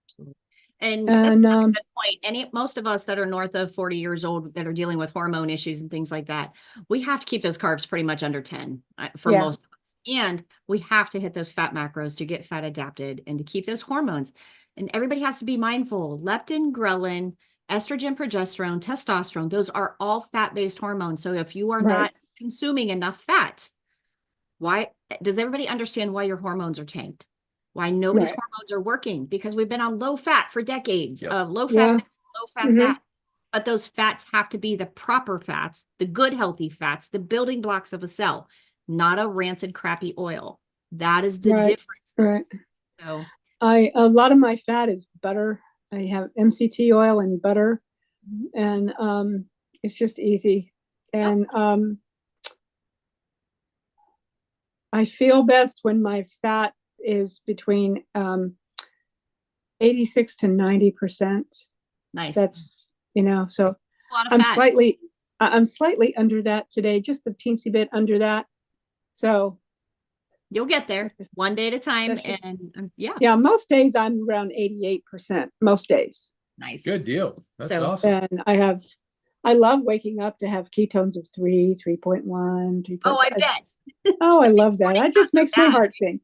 Absolutely. And that's a good point. Most of us that are north of 40 years old that are dealing with hormone issues and things like that, we have to keep those carbs pretty much under 10 for most of us. And we have to hit those fat macros to get fat adapted and to keep those hormones. And everybody has to be mindful. Leptin, ghrelin, estrogen, progesterone, testosterone, those are all fat-based hormones. So if you are not consuming enough fat, why does everybody understand why your hormones are tanked? Why nobody's hormones are working? Because we've been on low fat for decades of low fat, fat. But those fats have to be the proper fats, the good, healthy fats, the building blocks of a cell, not a rancid, crappy oil. That is the difference. Right. So a lot of my fat is butter. I have MCT oil and butter, and it's just easy. And I feel best when my fat is between 86 to 90%. Nice. That's so I'm slightly under that today, just a teensy bit under that. So you'll get there one day at a time. And most days I'm around 88%. Most days. Nice. Good deal. That's awesome. And I love waking up to have ketones of 3.1, 3.5. Oh, I bet. Oh, I love that. It just makes my heart sing.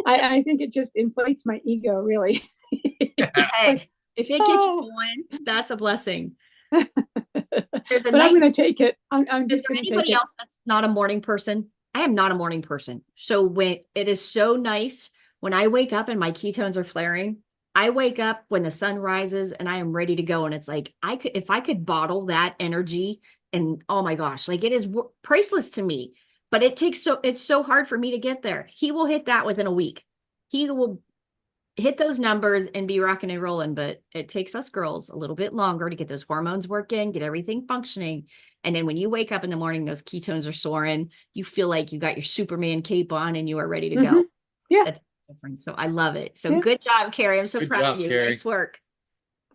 I think it just inflates my ego, really. Hey, if it gets you going, that's a blessing. I'm going to take it. Is there anybody else that's not a morning person? I am not a morning person. So when it is so nice when I wake up and my ketones are flaring, I wake up when the sun rises and I am ready to go. And it's like, if I could bottle that energy, and oh my gosh, it is priceless to me. But it's so hard for me to get there. He will hit that within a week. He will hit those numbers and be rocking and rolling. But it takes us girls a little bit longer to get those hormones working, get everything functioning. And then when you wake up in the morning, those ketones are soaring. You feel like you got your Superman cape on and you are ready to go. Yeah. That's different. So I love it. So good job, Carrie. I'm so Good proud job, of you. Carrie. Nice work.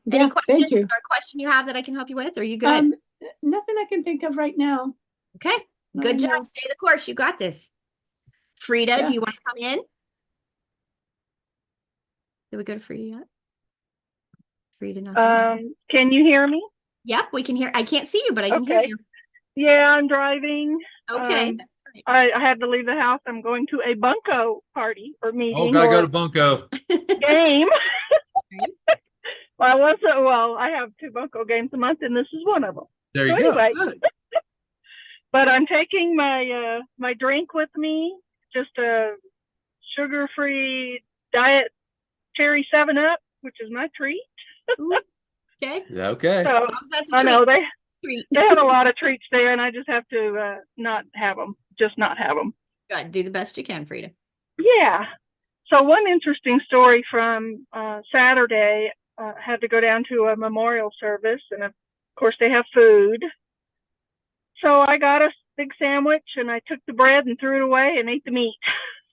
Yeah, Any questions thank you. or a question you have that I can help you with? Or are you good? Nothing I can think of right now. Okay. Good job. Stay the course. You got this. Frida, do you want to come in? Did we go to Frida yet? Frida, nothing. Can you hear me? Yep, we can hear. I can't see you, but I can hear you. Yeah, I'm driving. Okay. I had to leave the house. I'm going to a bunco party or meeting. Oh, gotta go to bunco. Game. Well, I have 2 bunco games a month, and this is one of them. There you go. Anyway. But I'm taking my my drink with me, just a sugar-free diet cherry 7-Up, which is my treat. Okay. Okay. So, that's a I know they treat. have a lot of treats there, and I just have to not have them. Just not have them. Good. Do the best you can, Frida. Yeah. So one interesting story from Saturday, had to go down to a memorial service, and of course they have food. So I got a big sandwich, and I took the bread and threw it away and ate the meat.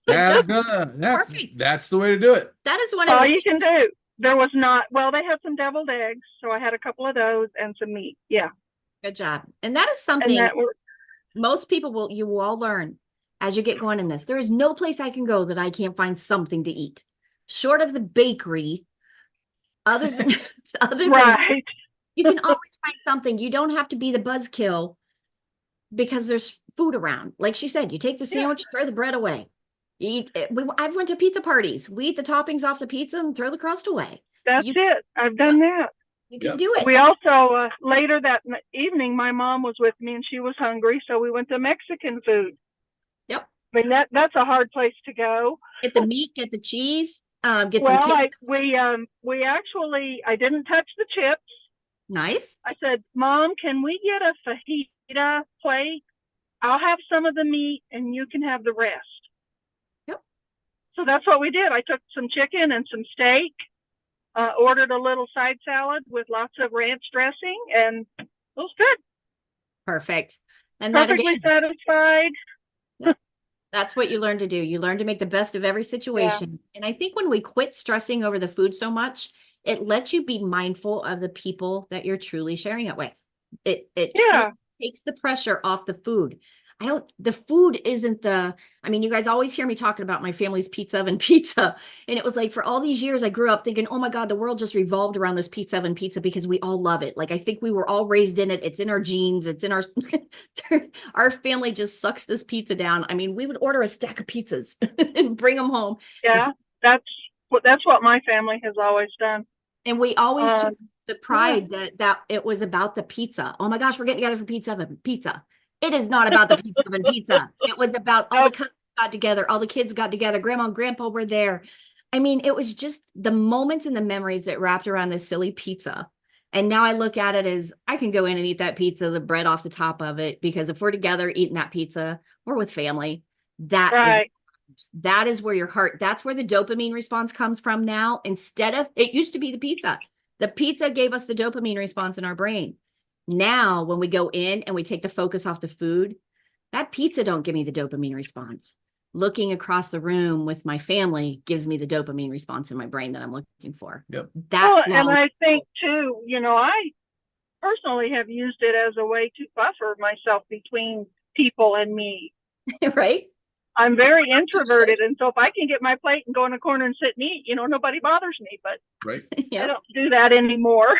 That's the way to do it. That is one of all the you can do. There was not, well, they had some deviled eggs, so I had a couple of those and some meat. Yeah. Good job. And that is something most people you will all learn as you get going in this. There is no place I can go that I can't find something to eat, short of the bakery. Other than right. You can always find something. You don't have to be the buzzkill because there's food around. Like she said, you take the sandwich, throw the bread away. You eat. I've went to pizza parties. We eat the toppings off the pizza and throw the crust away. That's it. I've done that. You can do it. We also, later that evening, my mom was with me and she was hungry. So we went to Mexican food. Yep. I mean, that's a hard place to go. Get the meat, get the cheese, get some cake. We actually, I didn't touch the chips. Nice. I said, Mom, can we get a fajita plate? I'll have some of the meat and you can have the rest. Yep. So that's what we did. I took some chicken and some steak. Ordered a little side salad with lots of ranch dressing, and it was good. Perfect. And perfectly satisfied. That's what you learn to do. You learn to make the best of every situation. Yeah. And I think when we quit stressing over the food so much, it lets you be mindful of the people that you're truly sharing it with. It takes the pressure off the food. The food isn't you guys always hear me talking about my family's pizza oven pizza. And it was like, for all these years, I grew up thinking, oh my God, the world just revolved around this pizza oven pizza because we all love it. Like, I think we were all raised in it. It's in our genes. It's in our family just sucks this pizza down. I mean, we would order a stack of pizzas and bring them home. Yeah, that's what my family has always done. And we always took the pride that it was about the pizza. Oh my gosh, we're getting together for pizza. It is not about the pizza oven pizza. It was about all the cousins got together, all the kids got together, grandma and grandpa were there. I mean, it was just the moments and the memories that wrapped around this silly pizza. And now I look at it as I can go in and eat that pizza, the bread off the top of it, because if we're together eating that pizza, we're with family. That is where your heart, that's where the dopamine response comes from now. Instead of, it used to be the pizza. The pizza gave us the dopamine response in our brain. Now, when we go in and we take the focus off the food, that pizza don't give me the dopamine response. Looking across the room with my family gives me the dopamine response in my brain that I'm looking for. Yep. And I think too, I personally have used it as a way to buffer myself between people and me. Right? I'm very introverted, and so if I can get my plate and go in a corner and sit and eat, nobody bothers me. But I don't do that anymore.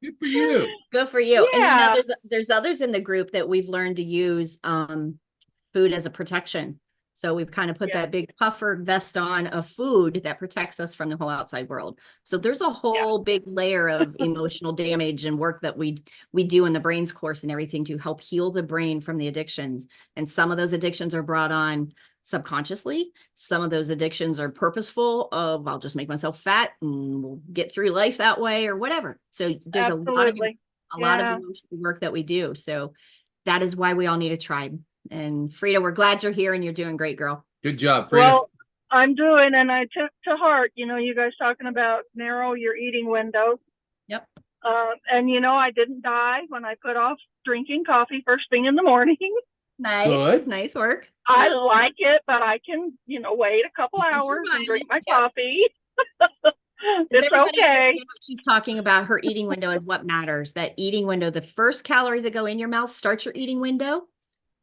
Good for you. Good for you. Yeah. And there's others in the group that we've learned to use food as a protection. So we've kind of put that big puffer vest on of food that protects us from the whole outside world. So there's a whole big layer of emotional damage and work that we do in the brains course and everything to help heal the brain from the addictions. And some of those addictions are brought on subconsciously. Some of those addictions are purposeful of, I'll just make myself fat and we'll get through life that way or whatever. So there's a lot of emotional work that we do. So that is why we all need a tribe. And Frida, we're glad you're here and you're doing great, girl. Good job, Frida. Well, I'm doing, and I took to heart, you guys talking about narrow your eating window. Yep. And I didn't die when I put off drinking coffee first thing in the morning. Nice. Good. Nice work. I like it, but I can, wait a couple hours and drink my coffee. It's everybody okay. understand what she's talking about? Her eating window is what matters. That eating window, the first calories that go in your mouth starts your eating window.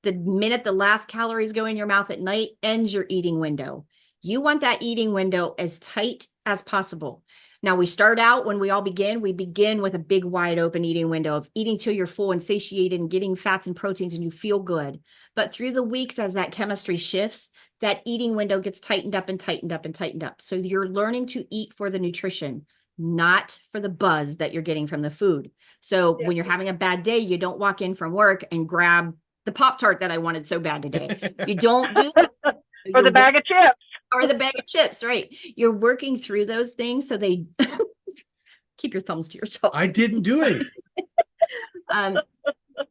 The minute the last calories go in your mouth at night ends your eating window. You want that eating window as tight as possible. Now, we start out when we begin with a big wide open eating window of eating till you're full and satiated and getting fats and proteins and you feel good. But through the weeks, as that chemistry shifts, that eating window gets tightened up and tightened up and tightened up. So you're learning to eat for the nutrition, not for the buzz that you're getting from the food. So when you're having a bad day, you don't walk in from work and grab the Pop-Tart that I wanted so bad today. You don't do that. Or the bag of chips. Or the bag of chips, right? You're working through those things so they keep your thumbs to yourself. I didn't do it.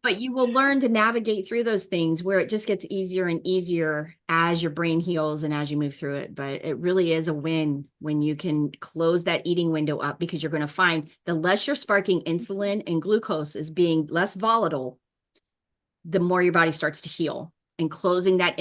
But you will learn to navigate through those things where it just gets easier and easier as your brain heals and as you move through it. But it really is a win when you can close that eating window up, because you're going to find the less you're sparking insulin and glucose is being less volatile, the more your body starts to heal. And closing that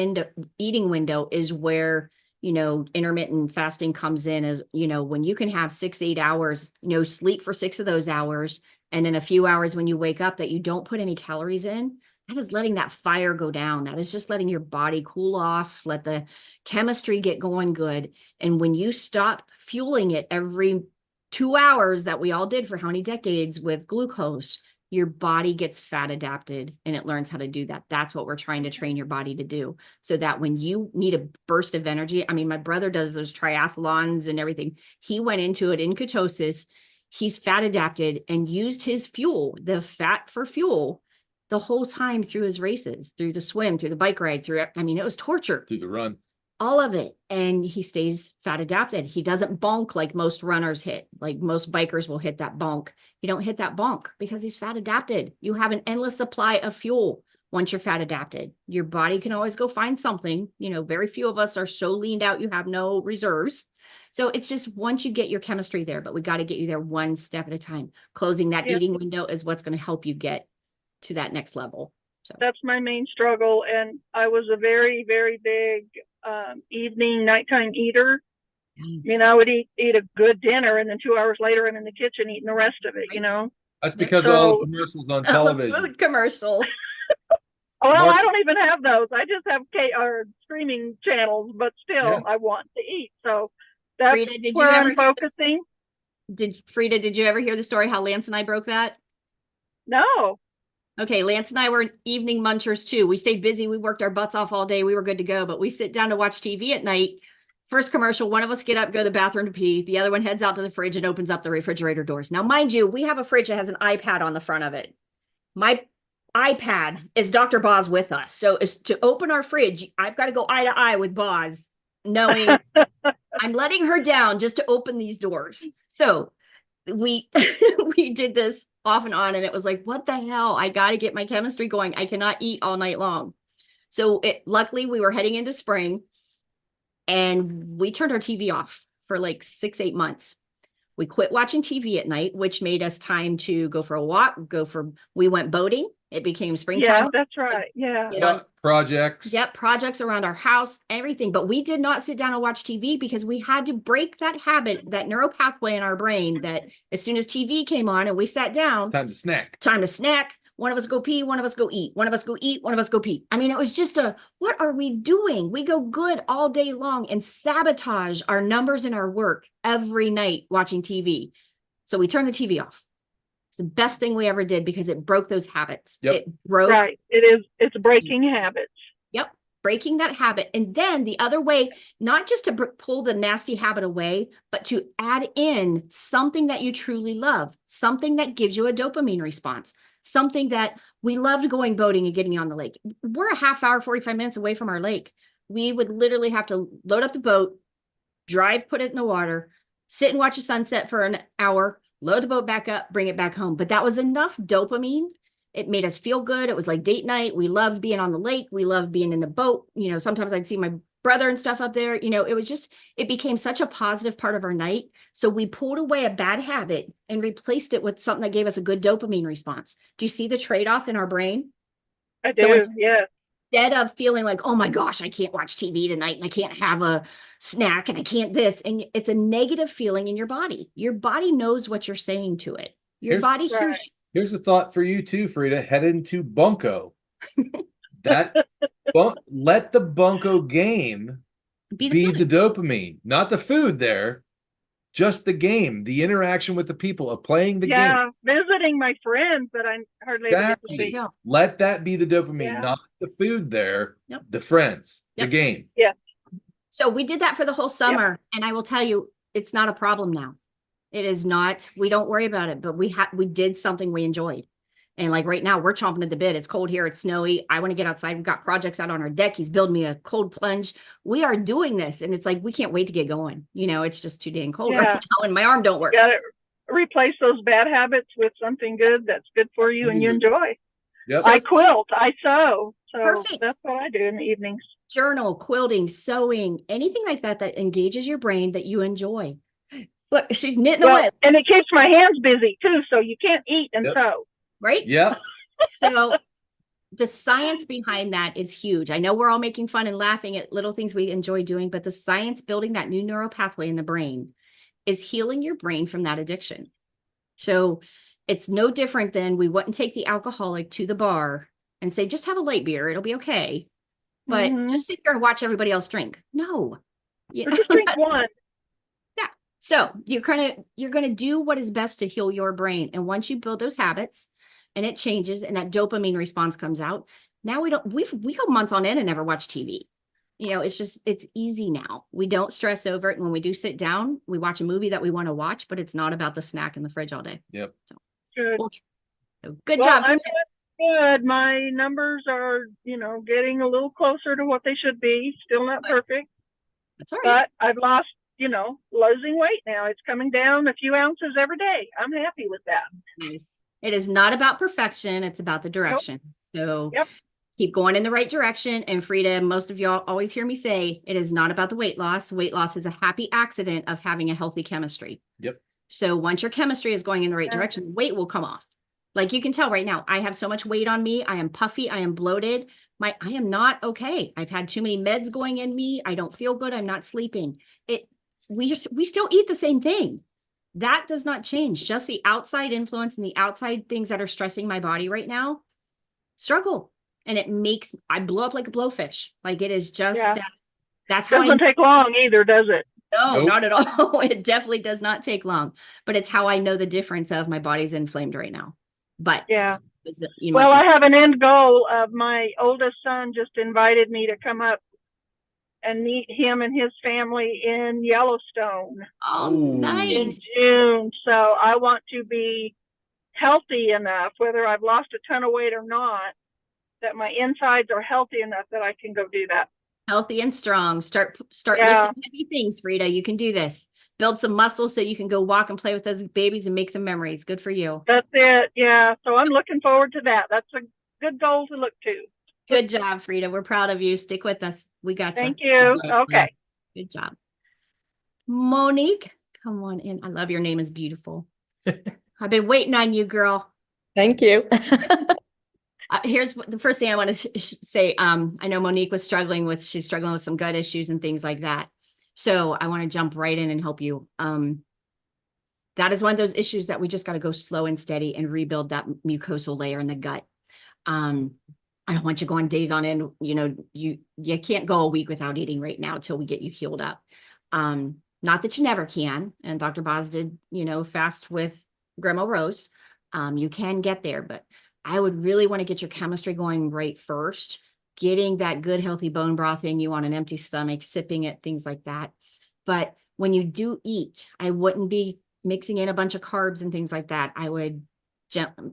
eating window is where, intermittent fasting comes in, as, when you can have 6-8 hours, sleep for 6 of those hours. And then a few hours when you wake up that you don't put any calories in, that is letting that fire go down. That is just letting your body cool off, let the chemistry get going good. And when you stop fueling it every 2 hours that we all did for how many decades with glucose, your body gets fat adapted and it learns how to do that. That's what we're trying to train your body to do, so that when you need a burst of energy, I mean, my brother does those triathlons and everything. He went into it in ketosis. He's fat adapted and used his fuel, the fat for fuel, the whole time through his races, through the swim, through the bike ride, it was torture. Through the run. All of it. And he stays fat adapted. He doesn't bonk like most runners hit, like most bikers will hit that bonk. You don't hit that bonk because he's fat adapted. You have an endless supply of fuel once you're fat adapted. Your body can always go find something. Very few of us are so leaned out you have no reserves. So it's just once you get your chemistry there, but we got to get you there one step at a time. Closing that eating window is what's going to help you get to that next level. So that's my main struggle. And I was a very, very big evening, nighttime eater. I would eat a good dinner and then 2 hours later I'm in the kitchen eating the rest of it, That's because of all the commercials on television. Food commercials. Well, I don't even have those. I just have streaming channels, but still I want to eat. So that's Frida, where I'm focusing. Frida, did you ever hear the story how Lance and I broke that? No. Okay, Lance and I were evening munchers too. We stayed busy. We worked our butts off all day. We were good to go, but we sit down to watch TV at night. First commercial, one of us get up, go to the bathroom to pee. The other one heads out to the fridge and opens up the refrigerator doors. Now, mind you, we have a fridge that has an iPad on the front of it. My iPad is drboz with us. So to open our fridge, I've got to go eye to eye with Boz, knowing I'm letting her down just to open these doors. So we did this off and on, and it was like, what the hell? I got to get my chemistry going. I cannot eat all night long. So luckily we were heading into spring and we turned our TV off for like 6-8 months. We quit watching TV at night, which made us time to go for a walk, we went boating. It became springtime. Yeah, that's right. Yeah. Projects. Yep. Projects around our house, everything. But we did not sit down and watch TV because we had to break that habit, that neural pathway in our brain that as soon as TV came on and we sat down. Time to snack. One of us go pee, one of us go eat, one of us go eat, one of us go pee. It was just what are we doing? We go good all day long and sabotage our numbers in our work every night watching TV. So we turned the TV off. It's the best thing we ever did because it broke those habits. Yep. It broke. Right. It's breaking habits. Yep. Breaking that habit. And then the other way, not just to pull the nasty habit away, but to add in something that you truly love, something that gives you a dopamine response, something that we loved going boating and getting on the lake. We're a half hour, 45 minutes away from our lake. We would literally have to load up the boat, drive, put it in the water, sit and watch a sunset for an hour, load the boat back up, bring it back home. But that was enough dopamine. It made us feel good. It was like date night. We loved being on the lake. We loved being in the boat. Sometimes I'd see my brother and stuff up there. It was just, it became such a positive part of our night. So we pulled away a bad habit and replaced it with something that gave us a good dopamine response. Do you see the trade-off in our brain? I do, yeah. Instead of feeling like, oh my gosh, I can't watch TV tonight and I can't have a snack and I can't this. And it's a negative feeling in your body. Your body knows what you're saying to it. Your body hears you. Here's a thought for you too, Frida. Head into bunko. Let the bunko game be the dopamine, not the food there, just the game, the interaction with the people of playing the game. Yeah, visiting my friends that I hardly ever get to see. Let that be the dopamine, not the food there, the friends, the game. Yeah. So we did that for the whole summer, and I will tell you, it's not a problem now. It is not. We don't worry about it, but we did something we enjoyed. And like right now, we're chomping at the bit. It's cold here. It's snowy. I want to get outside. We've got projects out on our deck. He's building me a cold plunge. We are doing this. And it's like, we can't wait to get going. It's just too dang cold right now. And my arm don't work. You got to replace those bad habits with something good that's good for you and you enjoy. Yep. I quilt. I sew. So Perfect. That's what I do in the evenings. Journal, quilting, sewing, anything like that that engages your brain that you enjoy. Look, she's knitting away. And it keeps my hands busy too. So you can't eat and sew. Right? Yeah. So the science behind that is huge. I know we're all making fun and laughing at little things we enjoy doing, but the science building that new neural pathway in the brain is healing your brain from that addiction. So it's no different than we wouldn't take the alcoholic to the bar and say, just have a light beer. It'll be okay. But just sit here and watch everybody else drink. No. Or just drink one. Yeah. So you're going to do what is best to heal your brain. And once you build those habits, and it changes and that dopamine response comes out. Now we go months on end and never watch TV. It's easy now. We don't stress over it. And when we do sit down, we watch a movie that we want to watch, but it's not about the snack in the fridge all day. Yep. So, good. So good job. I'm good. My numbers are, getting a little closer to what they should be. Still not perfect. That's all right. But I've lost, losing weight now. It's coming down a few ounces every day. I'm happy with that. Nice. It is not about perfection. It's about the direction. So keep going in the right direction. And Frida, most of y'all always hear me say, it is not about the weight loss. Weight loss is a happy accident of having a healthy chemistry. Yep. So once your chemistry is going in the right direction, weight will come off. Like you can tell right now, I have so much weight on me. I am puffy. I am bloated. I am not okay. I've had too many meds going in me. I don't feel good. I'm not sleeping. We still eat the same thing. That does not change. Just the outside influence and the outside things that are stressing my body right now struggle. And I blow up like a blowfish. Like it is just that's how doesn't take long either, does it? No, not at all. It definitely does not take long, but it's how I know the difference of my body's inflamed right now. But well, I have an end goal of my oldest son just invited me to come up and meet him and his family in Yellowstone. Oh, nice. In June. So I want to be healthy enough, whether I've lost a ton of weight or not, that my insides are healthy enough that I can go do that. Healthy and strong. Start lifting heavy things, Frida. You can do this. Build some muscle so you can go walk and play with those babies and make some memories. Good for you. That's it. Yeah. So I'm looking forward to that. That's a good goal to look to. Good job, Frida. We're proud of you. Stick with us. We got you. Thank you. Okay. Good job. Monique, come on in. I love your name. Is beautiful. I've been waiting on you, girl. Thank you. Here's the first thing I want to say. I know Monique was she's struggling with some gut issues and things like that. So I want to jump right in and help you. That is one of those issues that we just got to go slow and steady and rebuild that mucosal layer in the gut. I don't want you going days on end. You can't go a week without eating right now till we get you healed up. Not that you never can. And Dr. Boz did, fast with Grandma Rose. You can get there, but I would really want to get your chemistry going right first, getting that good, healthy bone broth in you on an empty stomach, sipping it, things like that. But when you do eat, I wouldn't be mixing in a bunch of carbs and things like that. I would,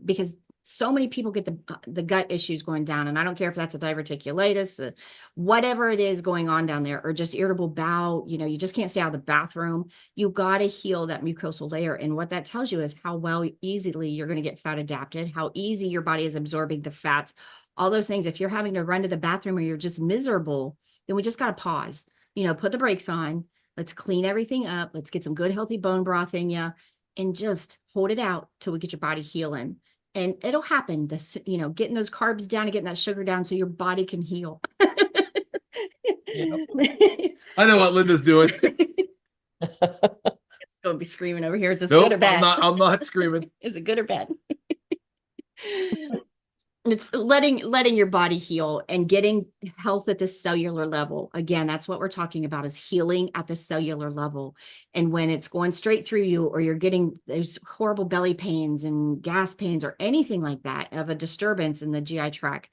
because so many people get the gut issues going down. And I don't care if that's a diverticulitis, whatever it is going on down there, or just irritable bowel, you just can't stay out of the bathroom. You got to heal that mucosal layer. And what that tells you is how easily you're going to get fat adapted, how easy your body is absorbing the fats, all those things. If you're having to run to the bathroom or you're just miserable, then we just got to pause, put the brakes on. Let's clean everything up. Let's get some good, healthy bone broth in you and just hold it out till we get your body healing. And it'll happen. Getting those carbs down and getting that sugar down so your body can heal. I know what Linda's doing. It's going to be screaming over here. Is this Nope, good or bad? I'm not screaming. Is it good or bad? It's letting your body heal and getting health at the cellular level. Again, that's what we're talking about, is healing at the cellular level. And when it's going straight through you, or you're getting there's horrible belly pains and gas pains or anything like that of a disturbance in the GI tract,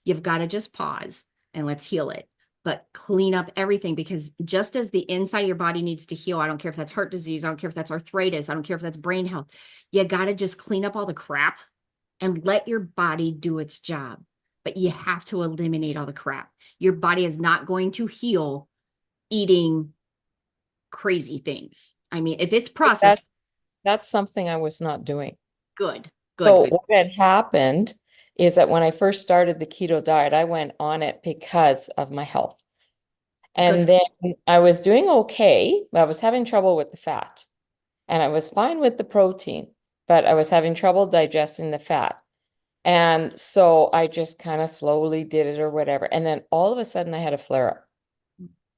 you've got to just pause and let's heal it. But clean up everything, because just as the inside of your body needs to heal, I don't care if that's heart disease, I don't care if that's arthritis, I don't care if that's brain health, you got to just clean up all the crap and let your body do its job. But you have to eliminate all the crap. Your body is not going to heal eating crazy things. I mean, if it's processed. That's something I was not doing. Good. So what had happened is that when I first started the keto diet, I went on it because of my health. And then I was doing okay, but I was having trouble with the fat. And I was fine with the protein, but I was having trouble digesting the fat. And so I just kind of slowly did it or whatever. And then all of a sudden I had a flare up.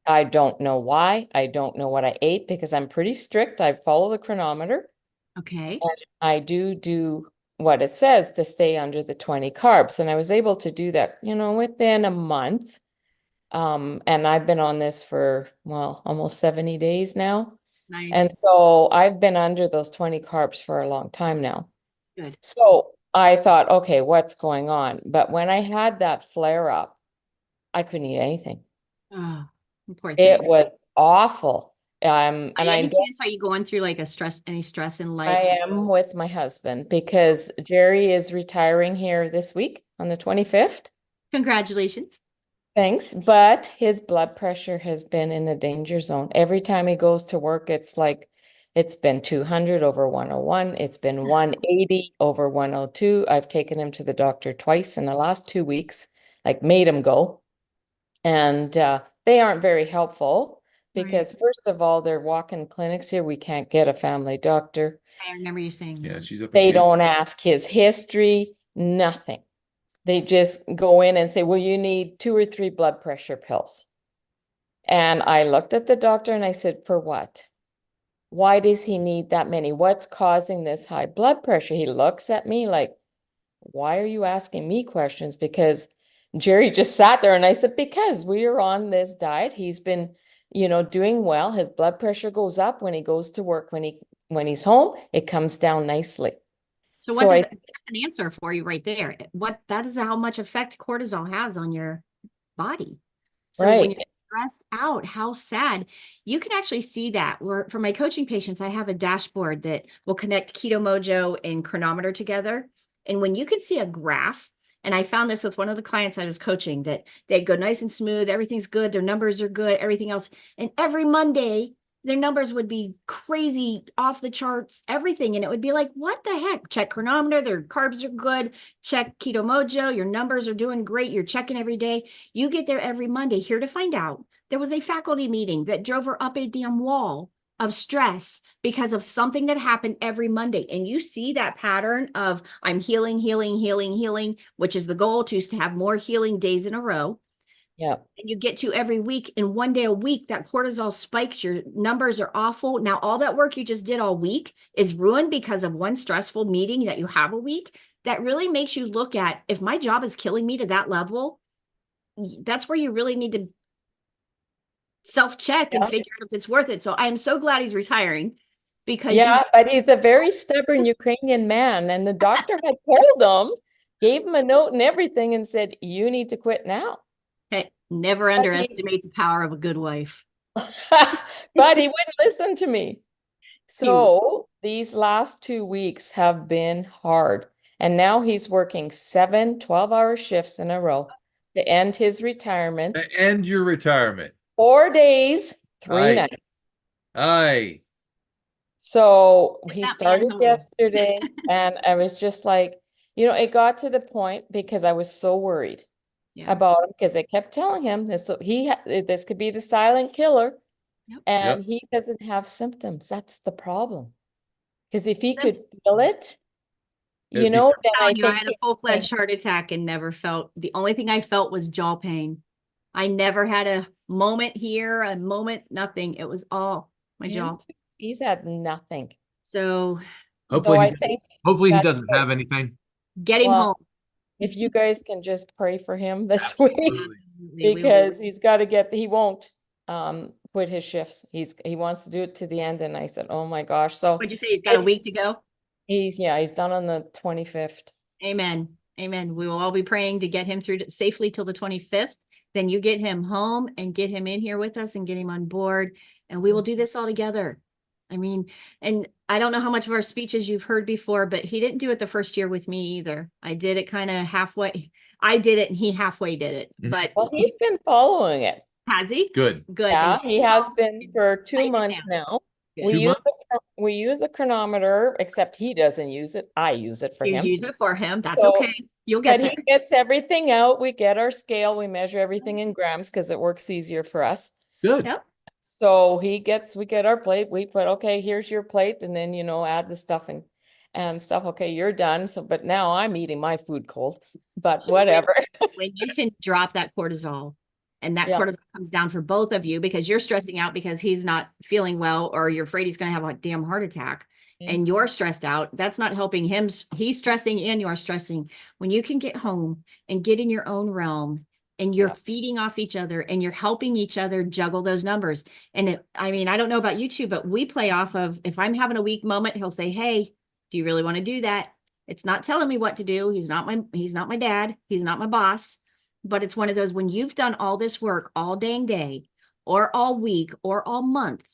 I don't know why. I don't know what I ate, because I'm pretty strict. I follow the chronometer. Okay. And I do what it says to stay under the 20 carbs. And I was able to do that, within a month. And I've been on this for, almost 70 days now. Nice. And so I've been under those 20 carbs for a long time now. Good. So I thought, okay, what's going on? But when I had that flare up, I couldn't eat anything. Oh, it was awful. And any chance are you going through like any stress in life? I am with my husband, because Jerry is retiring here this week on the 25th. Congratulations. Thanks. But his blood pressure has been in the danger zone. Every time he goes to work, it's like, it's been 200 over 101. It's been 180 over 102. I've taken him to the doctor twice in the last 2 weeks, like made him go. And they aren't very helpful, because first of all, they're walk-in clinics here. We can't get a family doctor. I remember you saying Yeah, she's up. They don't ask his history, nothing. They just go in and say, well, you need 2 or 3 blood pressure pills. And I looked at the doctor and I said, for what? Why does he need that many? What's causing this high blood pressure? He looks at me like, why are you asking me questions? Because Jerry just sat there, and I said, because we are on this diet. He's been, doing well. His blood pressure goes up when he goes to work. When he's home, it comes down nicely. So that's an answer for you right there. That is how much effect cortisol has on your body. So when you're stressed out, how sad. You can actually see that. For my coaching patients, I have a dashboard that will connect ketomojo and chronometer together. And when you can see a graph, and I found this with one of the clients I was coaching, that they'd go nice and smooth, everything's good, their numbers are good, everything else. And every Monday, their numbers would be crazy, off the charts, everything. And it would be like, what the heck? Check chronometer, their carbs are good. Check ketomojo, your numbers are doing great. You're checking every day. You get there every Monday. Here to find out, there was a faculty meeting that drove her up a damn wall of stress because of something that happened every Monday. And you see that pattern of I'm healing, which is the goal, to have more healing days in a row. Yeah. And you get to every week, and one day a week, that cortisol spikes, your numbers are awful. Now, all that work you just did all week is ruined because of one stressful meeting that you have a week. That really makes you look at, if my job is killing me to that level, that's where you really need to self-check and figure out if it's worth it. So I am so glad he's retiring, because but he's a very stubborn Ukrainian man, and the doctor had told him, gave him a note and everything, and said, you need to quit now. Okay, never underestimate the power of a good wife. But he wouldn't listen to me. So these last 2 weeks have been hard, and now he's working 7 12-hour shifts in a row to end his retirement. To end your retirement. 4 days, 3 nights. Aye. So he started yesterday, and I was just like, it got to the point, because I was so worried. about him because I kept telling him this. So this could be the silent killer, and he doesn't have symptoms. That's the problem. Because if he could feel it, It'd be- then I I think had a full-fledged heart attack and never felt, the only thing I felt was jaw pain. I never had a moment here, a moment, nothing. It was all my jaw. he's had nothing. So Hopefully, I think hopefully he that's doesn't have anything. get him Well, home. if you guys can just pray for him this week, Absolutely. because he's got to he won't quit his shifts. He wants to do it to the end. And I said, oh my gosh. So What'd you say? He's got a week to go? he's done on the 25th. Amen. Amen. We will all be praying to get him through safely till the 25th. Then you get him home and get him in here with us and get him on board. And we will do this all together. I mean, and I don't know how much of our speeches you've heard before, but he didn't do it the first year with me either. I did it kind of halfway. I did it and he halfway did it. But Well, he's been following it. has he? Good. Good. Yeah, And he has been for 2 months now. Good. We use a chronometer, except he doesn't use it. I use it for you him. use it for him. That's So, okay. You'll get But there. he gets everything out. We get our scale. We measure everything in grams because it works easier for us. Good. Yep. So we get our plate. We put, okay, here's your plate. And then, add the stuffing and stuff. Okay, you're done. So, but now I'm eating my food cold, but So whatever. when you can drop that cortisol and that Yeah. cortisol comes down for both of you because you're stressing out because he's not feeling well, or you're afraid he's going to have a damn heart attack and you're stressed out. That's not helping him. He's stressing and you're stressing. When you can get home and get in your own realm and you're feeding off each other and you're helping each other juggle those numbers. And I mean, I don't know about you two, but we play off of, if I'm having a weak moment, he'll say, hey, do you really want to do that? It's not telling me what to do. He's not my dad. He's not my boss, but it's one of those, when you've done all this work all dang day or all week or all month,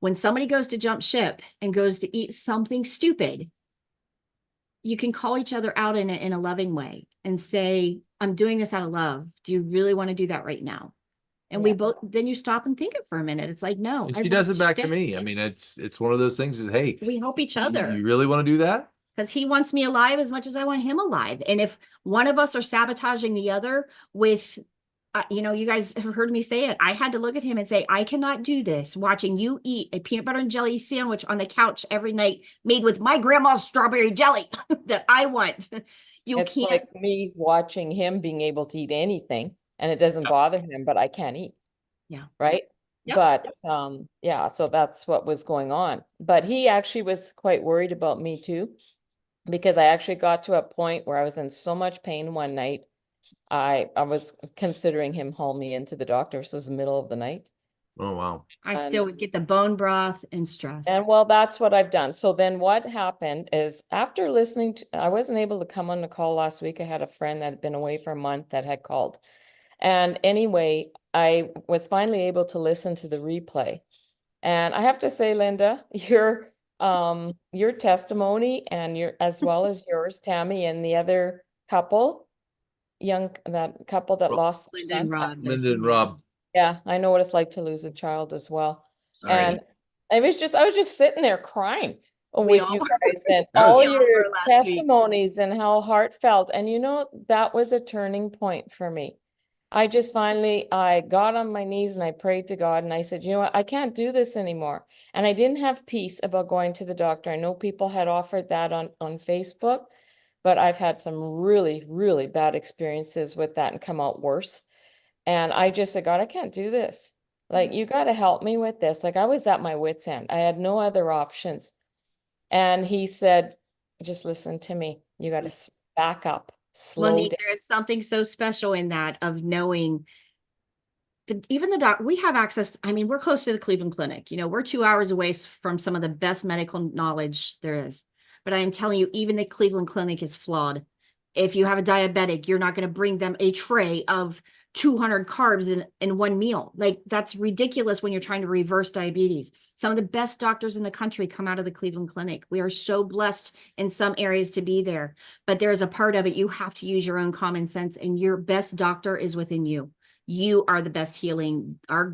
when somebody goes to jump ship and goes to eat something stupid, you can call each other out in a loving way and say, I'm doing this out of love. Do you really want to do that right now? And we both, then you stop and think it for a minute. It's like, no. And she does it back to me. I mean, it's one of those things is, hey, we help each other. You really want to do that? Because he wants me alive as much as I want him alive. And if one of us are sabotaging the other with, you guys have heard me say it. I had to look at him and say, I cannot do this watching you eat a peanut butter and jelly sandwich on the couch every night made with my grandma's strawberry jelly that I want. It's like me watching him being able to eat anything and it doesn't bother him, but I can't eat. Yeah. Right. Yep. But so that's what was going on. But he actually was quite worried about me too, because I actually got to a point where I was in so much pain one night. I was considering him haul me into the doctor. So it was the middle of the night. Oh, wow. I still would get the bone broth and stress. And well, that's what I've done. So then what happened is after listening to, I wasn't able to come on the call last week. I had a friend that had been away for a month that had called. And anyway, I was finally able to listen to the replay. And I have to say, Linda, your testimony and as well as yours, Tammy, and the other couple, that lost their son. Linda and Rob. Yeah, I know what it's like to lose a child as well. Sorry. And I was just sitting there crying with you guys and That was- all your testimonies and how heartfelt. And that was a turning point for me. I just I got on my knees and I prayed to God and I said, you know what, I can't do this anymore. And I didn't have peace about going to the doctor. I know people had offered that on Facebook, but I've had some really, really bad experiences with that and come out worse. And I just said, God, I can't do this. Like, you got to help me with this. Like, I was at my wit's end. I had no other options. And he said, just listen to me. You got to back up, slow down. There is something so special in that, of knowing that even the doc, we have access. I mean, we're close to the Cleveland Clinic. We're 2 hours away from some of the best medical knowledge there is. But I am telling you, even the Cleveland Clinic is flawed. If you have a diabetic, you're not going to bring them a tray of 200 carbs in one meal. Like, that's ridiculous when you're trying to reverse diabetes. Some of the best doctors in the country come out of the Cleveland Clinic. We are so blessed in some areas to be there, but there's a part of it you have to use your own common sense, and your best doctor is within you. You are the best healing. Our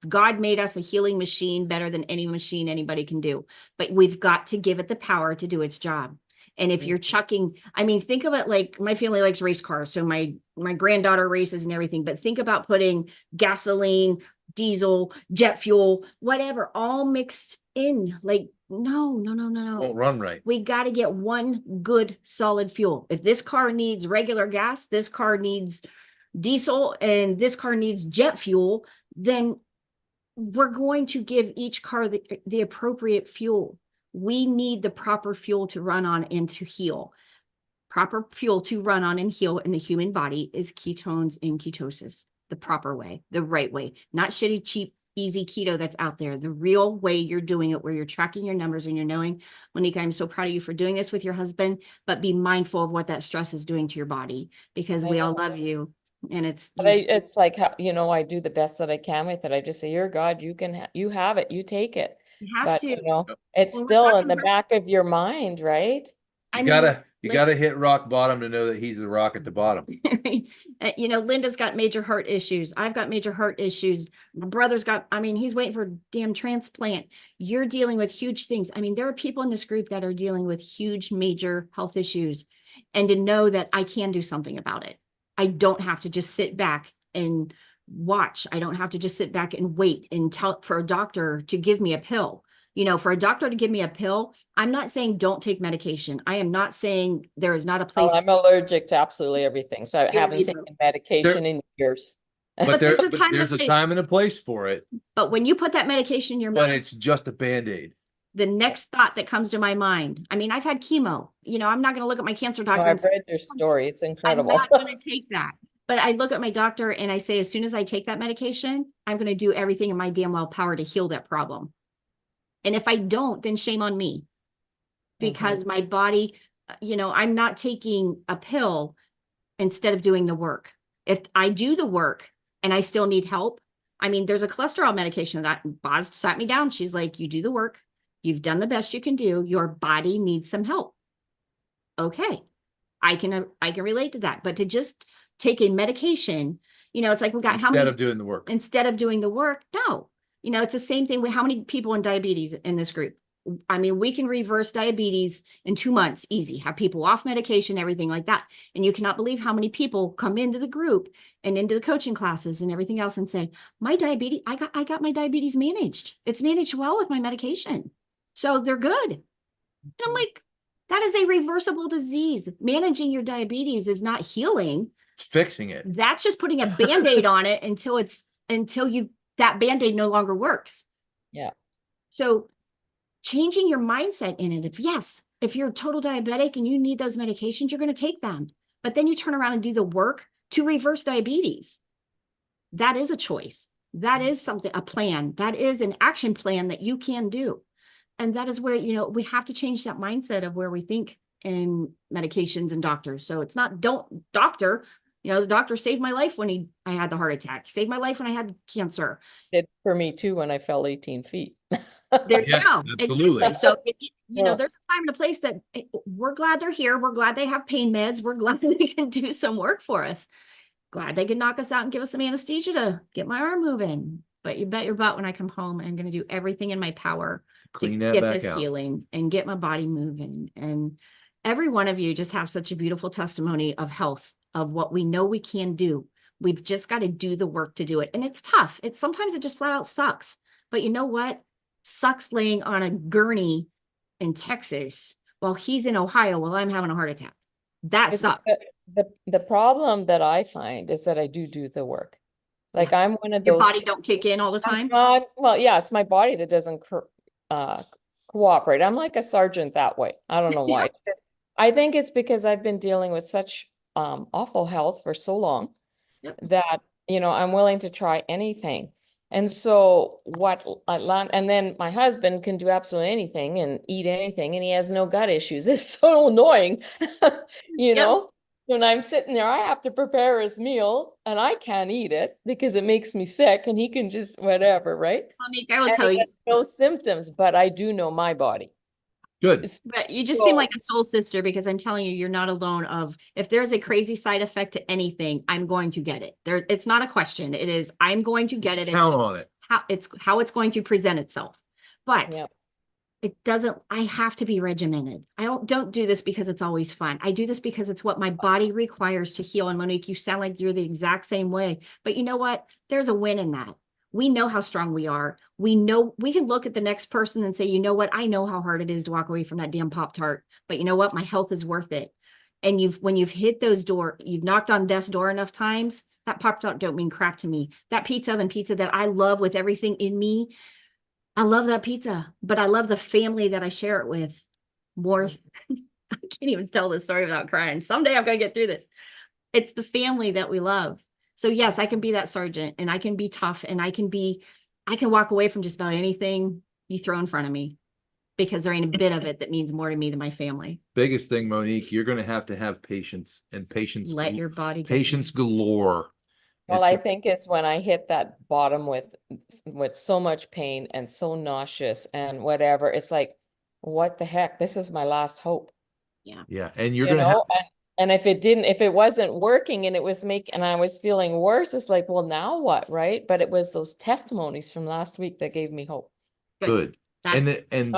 God made us a healing machine better than any machine anybody can do, but we've got to give it the power to do its job. And if you're chucking, I mean, think of it like my family likes race cars. So my granddaughter races and everything, but think about putting gasoline, diesel, jet fuel, whatever, all mixed in. Like, no. Won't run right. We got to get one good solid fuel. If this car needs regular gas, this car needs diesel, and this car needs jet fuel, then we're going to give each car the appropriate fuel. We need the proper fuel to run on and to heal. Proper fuel to run on and heal in the human body is ketones and ketosis, the proper way, the right way, not shitty, cheap, easy keto that's out there. The real way you're doing it, where you're tracking your numbers and you're knowing, Monique, I'm so proud of you for doing this with your husband, but be mindful of what that stress is doing to your body, because we all love you. And it's like how, you know, I do the best that I can with it. I just say, you're God, you can you have it, you take it. you have But to. you know, it's still in the back of your mind, right? You gotta hit rock bottom to know that he's the rock at the bottom. You know, Linda's got major heart issues. I've got major heart issues. My brother's got, I mean, he's waiting for a damn transplant. You're dealing with huge things. I mean, there are people in this group that are dealing with huge, major health issues. And to know that I can do something about it. I don't have to just sit back and watch. I don't have to just sit back and wait and tell for a doctor to give me a pill. You know, for a doctor to give me a pill, I'm not saying don't take medication. I am not saying there is not a place. Oh, I'm allergic to absolutely everything. So I haven't taken medication in years. But there's a time and a place for it. But when you put that medication in your mouth, mouth, it's just a BandAid. The next thought that comes to my mind, I mean, I've had chemo. You know, I'm not going to look at my cancer doctor. I've read their story. It's incredible. I'm not going to take that. But I look at my doctor and I say, as soon as I take that medication, I'm going to do everything in my damn well power to heal that problem. And if I don't, then shame on me, because my body, you know, I'm not taking a pill instead of doing the work. If I do the work and I still need help, I mean, there's a cholesterol medication that Boz sat me down. She's like, you do the work. You've done the best you can do. Your body needs some help. Okay. I can relate to that. But to just take a medication, you know, it's like we got instead of doing the work. Instead of doing the work, no. You know, it's the same thing with how many people in diabetes in this group. I mean, we can reverse diabetes in 2 months, easy, have people off medication, everything like that. And you cannot believe how many people come into the group and into the coaching classes and everything else and say, my diabetes, I got my diabetes managed. It's managed well with my medication. So they're good. And I'm like, that is a reversible disease. Managing your diabetes is not healing. It's fixing it. That's just putting a Band-Aid on it until that Band-Aid no longer works. Yeah. So changing your mindset in it. If you're total diabetic and you need those medications, you're going to take them. But then you turn around and do the work to reverse diabetes. That is a choice. That is a plan. That is an action plan that you can do. And that is where, you know, we have to change that mindset of where we think in medications and doctors. So it's not, doctor, you know, the doctor saved my life when I had the heart attack, saved my life when I had cancer. It for me too, when I fell 18 feet. There you go. Absolutely. Exactly. So, you know, there's a time and a place that we're glad they're here. We're glad they have pain meds. We're glad they can do some work for us. Glad they can knock us out and give us some anesthesia to get my arm moving. But you bet your butt when I come home, I'm going to do everything in my power Clean to that get back this out. healing and get my body moving. And every one of you just have such a beautiful testimony of health, of what we know we can do. We've just got to do the work to do it. And it's tough. Sometimes it just flat out sucks. But you know what? Sucks laying on a gurney in Texas while he's in Ohio while I'm having a heart attack. That sucks. The problem that I find is that I do the work. Like I'm one of those. Your body don't kick in all the time? Well, yeah, it's my body that doesn't cooperate. I'm like a sergeant that way. I don't know why. I think it's because I've been dealing with such awful health for so long that, you know, I'm willing to try anything. And so and then my husband can do absolutely anything and eat anything, and he has no gut issues. It's so annoying, you know? When I'm sitting there, I have to prepare his meal and I can't eat it because it makes me sick, and he can just whatever, right? Monique, I will tell you. No symptoms, but I do know my body. Good. But you just seem like a soul sister, because I'm telling you, you're not alone. If there's a crazy side effect to anything, I'm going to get it. It's not a question. It is, I'm going to get it. Count on it. How it's going to present itself. But I have to be regimented. I don't do this because it's always fun. I do this because it's what my body requires to heal. And Monique, you sound like you're the exact same way, but you know what? There's a win in that. We know how strong we are. We know we can look at the next person and say, you know what? I know how hard it is to walk away from that damn Pop-Tart, but you know what? My health is worth it. And when you've hit those you've knocked on death's door enough times, that Pop-Tart don't mean crap to me. That pizza that I love with everything in me, I love that pizza, but I love the family that I share it with more. I can't even tell this story without crying. Someday I'm going to get through this. It's the family that we love. So yes, I can be that sergeant, and I can be tough, and I can walk away from just about anything you throw in front of me, because there ain't a bit of it that means more to me than my family. Biggest thing, Monique, you're going to have patience, and patience. Let your body patience galore. Well, I think it's when I hit that bottom with so much pain and so nauseous and whatever. It's like, what the heck? This is my last hope. Yeah. Yeah. And you're going to have and if it wasn't working and and I was feeling worse, it's like, well, now what? Right. But it was those testimonies from last week that gave me hope. Good. And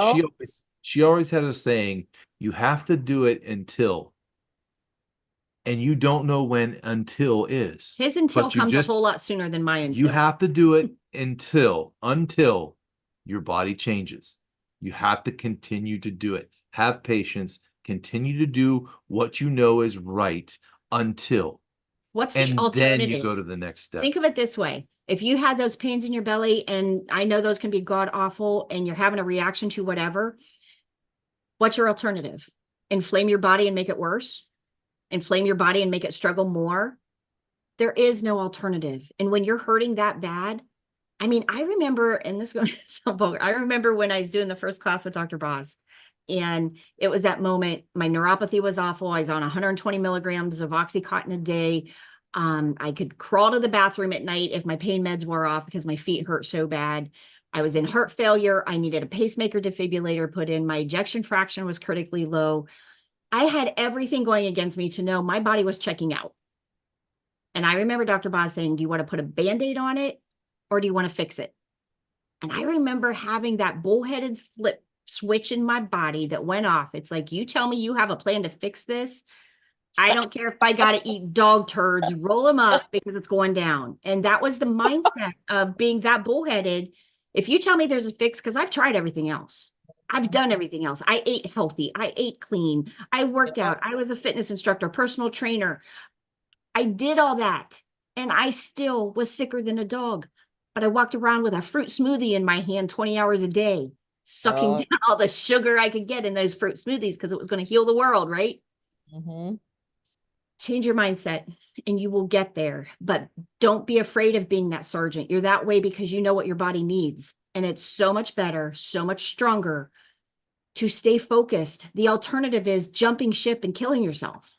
she always had a saying, you have to do it until. And you don't know when until is. His until comes a whole lot sooner than my until. You have to do it until your body changes. You have to continue to do it. Have patience. Continue to do what you know is right until. What's the alternative? Then you go to the next step. Think of it this way. If you had those pains in your belly, and I know those can be god awful, and you're having a reaction to whatever, what's your alternative? Inflame your body and make it worse? Inflame your body and make it struggle more? There is no alternative. And when you're hurting that bad, I mean, I remember, and this goes so vulgar, I remember when I was doing the first class with Dr. Boz, and it was that moment, my neuropathy was awful. I was on 120 milligrams of Oxycontin a day. I could crawl to the bathroom at night if my pain meds wore off because my feet hurt so bad. I was in heart failure. I needed a pacemaker defibrillator put in. My ejection fraction was critically low. I had everything going against me to know my body was checking out. And I remember Dr. Boz saying, do you want to put a Band-Aid on it, or do you want to fix it? And I remember having that bullheaded flip switch in my body that went off. It's like, you tell me you have a plan to fix this. I don't care if I got to eat dog turds, roll them up because it's going down. And that was the mindset of being that bullheaded. If you tell me there's a fix, because I've tried everything else. I've done everything else. I ate healthy. I ate clean. I worked out. I was a fitness instructor, personal trainer. I did all that. And I still was sicker than a dog. But I walked around with a fruit smoothie in my hand 20 hours a day, sucking down all the sugar I could get in those fruit smoothies because it was going to heal the world, right? Mm-hmm. Change your mindset and you will get there. But don't be afraid of being that sergeant. You're that way because you know what your body needs. And it's so much better, so much stronger to stay focused. The alternative is jumping ship and killing yourself.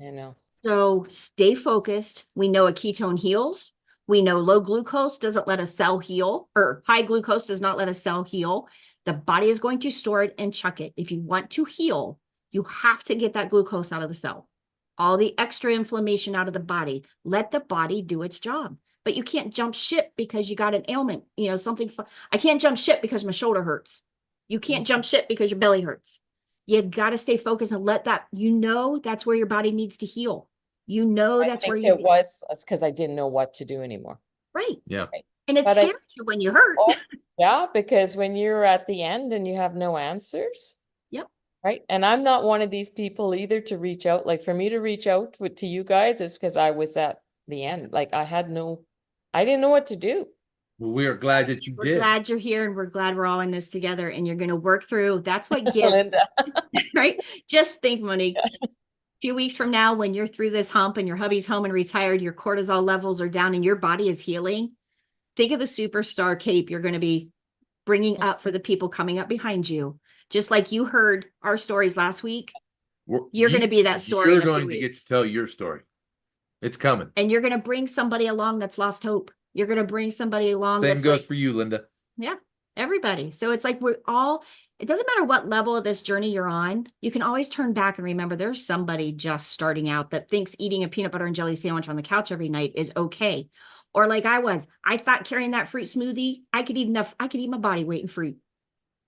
I know. So stay focused. We know a ketone heals. We know low glucose doesn't let a cell heal, or high glucose does not let a cell heal. The body is going to store it and chuck it. If you want to heal, you have to get that glucose out of the cell. All the extra inflammation out of the body. Let the body do its job. But you can't jump ship because you got an ailment, something. I can't jump ship because my shoulder hurts. You can't jump ship because your belly hurts. You got to stay focused and let that, that's where your body needs to heal. That's where it was because I didn't know what to do anymore. Right. Yeah. Right. And it scares you when you hurt. Yeah, because when you're at the end and you have no answers. Yep. Right. And I'm not one of these people either to reach out. Like for me to reach out to you guys is because I was at the end. Like I didn't know what to do. Well, we are glad that you did. We're glad you're here, and we're glad we're all in this together, and you're going to work through. That's what gives, right? Just think, Monique, a few weeks from now, when you're through this hump and your hubby's home and retired, your cortisol levels are down and your body is healing. Think of the superstar cape you're going to be bringing up for the people coming up behind you. Just like you heard our stories last week, you're going to be that story. You're going to get to tell your story. It's coming. And you're going to bring somebody along that's lost hope. You're going to bring somebody along. Same goes for you, Linda. Yeah, everybody. So it's like it doesn't matter what level of this journey you're on. You can always turn back and remember there's somebody just starting out that thinks eating a peanut butter and jelly sandwich on the couch every night is okay. Or like I thought carrying that fruit smoothie, I could eat my body weight in fruit.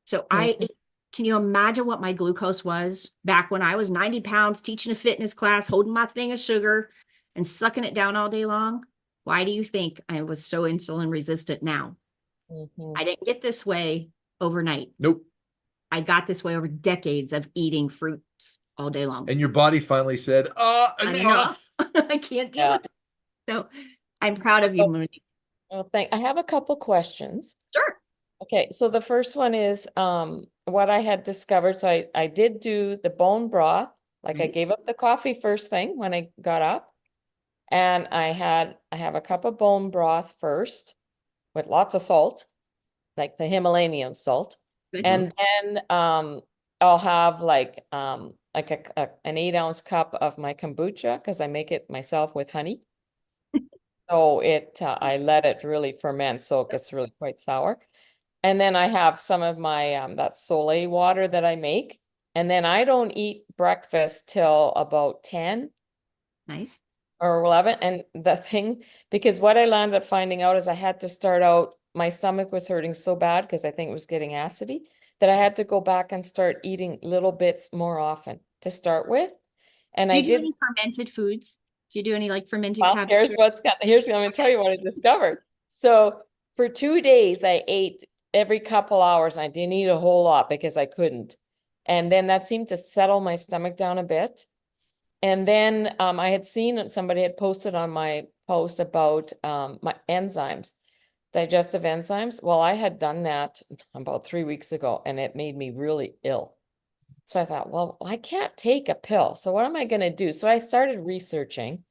So I ate Can you imagine what my glucose was back when I was 90 pounds, teaching a fitness class, holding my thing of sugar and sucking it down all day long? Why do you think I was so insulin resistant now? I didn't get this way overnight. Nope. I got this way over decades of eating fruits all day long. And your body finally said, enough. I can't deal with it. So I'm proud of you, Monique. Well, I have a couple questions. Sure. Okay, so the first one is what I had discovered. So I did do the bone broth. Like I gave up the coffee first thing when I got up. And I have a cup of bone broth first with lots of salt, like the Himalayan salt. And then I'll have like an 8-ounce cup of my kombucha because I make it myself with honey. So I let it really ferment, so it gets really quite sour. And then I have some of my that Soleil water that I make. And then I don't eat breakfast till about 10. Nice. Or 11. And the thing, because what I landed up finding out is I had to start out, my stomach was hurting so bad because I think it was getting acidy, that I had to go back and start eating little bits more often to start with. And do you do any fermented foods? Do you do any like fermented cabbage? Here's I'm going to tell you what I discovered. So for 2 days, I ate every couple hours. I didn't eat a whole lot because I couldn't. And then that seemed to settle my stomach down a bit. And then I had seen somebody had posted on my post about my enzymes, digestive enzymes. Well, I had done that about 3 weeks ago and it made me really ill. So I thought, well, I can't take a pill. So what am I going to do? So I started researching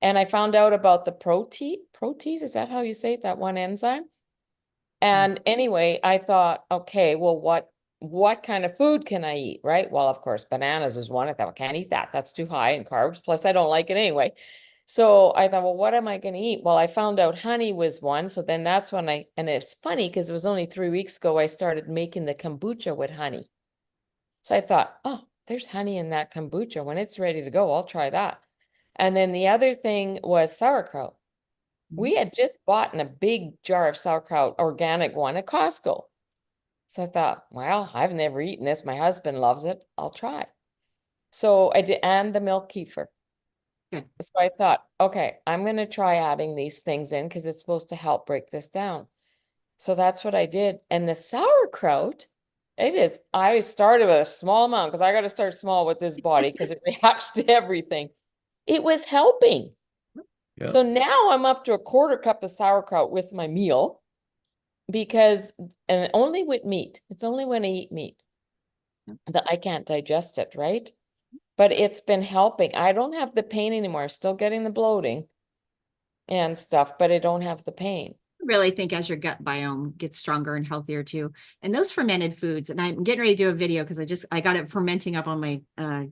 and I found out about the protease. Is that how you say it? That one enzyme? And anyway, I thought, okay, well, what kind of food can I eat, right? Well, of course, bananas was one. I thought, I can't eat that. That's too high in carbs. Plus, I don't like it anyway. So I thought, well, what am I going to eat? Well, I found out honey was one. So then that's when and it's funny because it was only 3 weeks ago, I started making the kombucha with honey. So I thought, oh, there's honey in that kombucha. When it's ready to go, I'll try that. And then the other thing was sauerkraut. We had just bought in a big jar of sauerkraut, organic one at Costco. So I thought, well, I've never eaten this. My husband loves it. I'll try. So I did, and the milk kefir. So I thought, okay, I'm going to try adding these things in because it's supposed to help break this down. So that's what I did. And the sauerkraut, I started with a small amount because I got to start small with this body because it reacts to everything. It was helping. Yeah. So now I'm up to a 1/4 cup of sauerkraut with my meal and only with meat. It's only when I eat meat that I can't digest it, right? But it's been helping. I don't have the pain anymore. I'm still getting the bloating and stuff, but I don't have the pain. I really think as your gut biome gets stronger and healthier too. And those fermented foods, and I'm getting ready to do a video because I got it fermenting up on my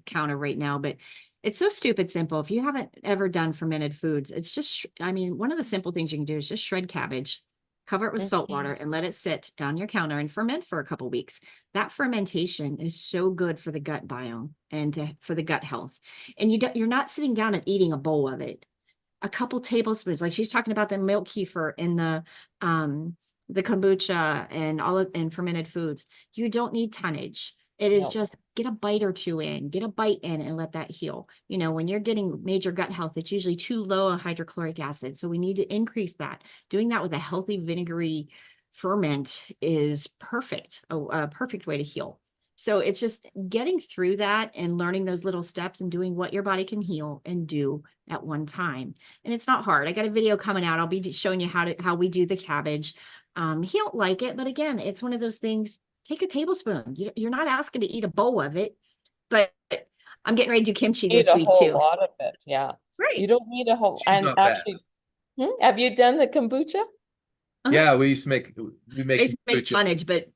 counter right now, but it's so stupid simple. If you haven't ever done fermented foods, it's just, one of the simple things you can do is just shred cabbage, cover it with salt water and let it sit down your counter and ferment for a couple weeks. That fermentation is so good for the gut biome and for the gut health. And you're not sitting down and eating a bowl of it. A couple tablespoons, like she's talking about the milk kefir and the kombucha and fermented foods. You don't need tonnage. It is just get a bite or two in, get a bite in and let that heal. When you're getting major gut health, it's usually too low a hydrochloric acid. So we need to increase that. Doing that with a healthy vinegary ferment is perfect, a perfect way to heal. So it's just getting through that and learning those little steps and doing what your body can heal and do at one time. And it's not hard. I got a video coming out. I'll be showing you how we do the cabbage. He don't like it, but again, it's one of those things. Take a tablespoon. You're not asking to eat a bowl of it, but I'm getting ready to do kimchi this week too. A lot of it, yeah. Right. You don't need a whole. And actually, have you done the kombucha? Yeah, we make tonnage, but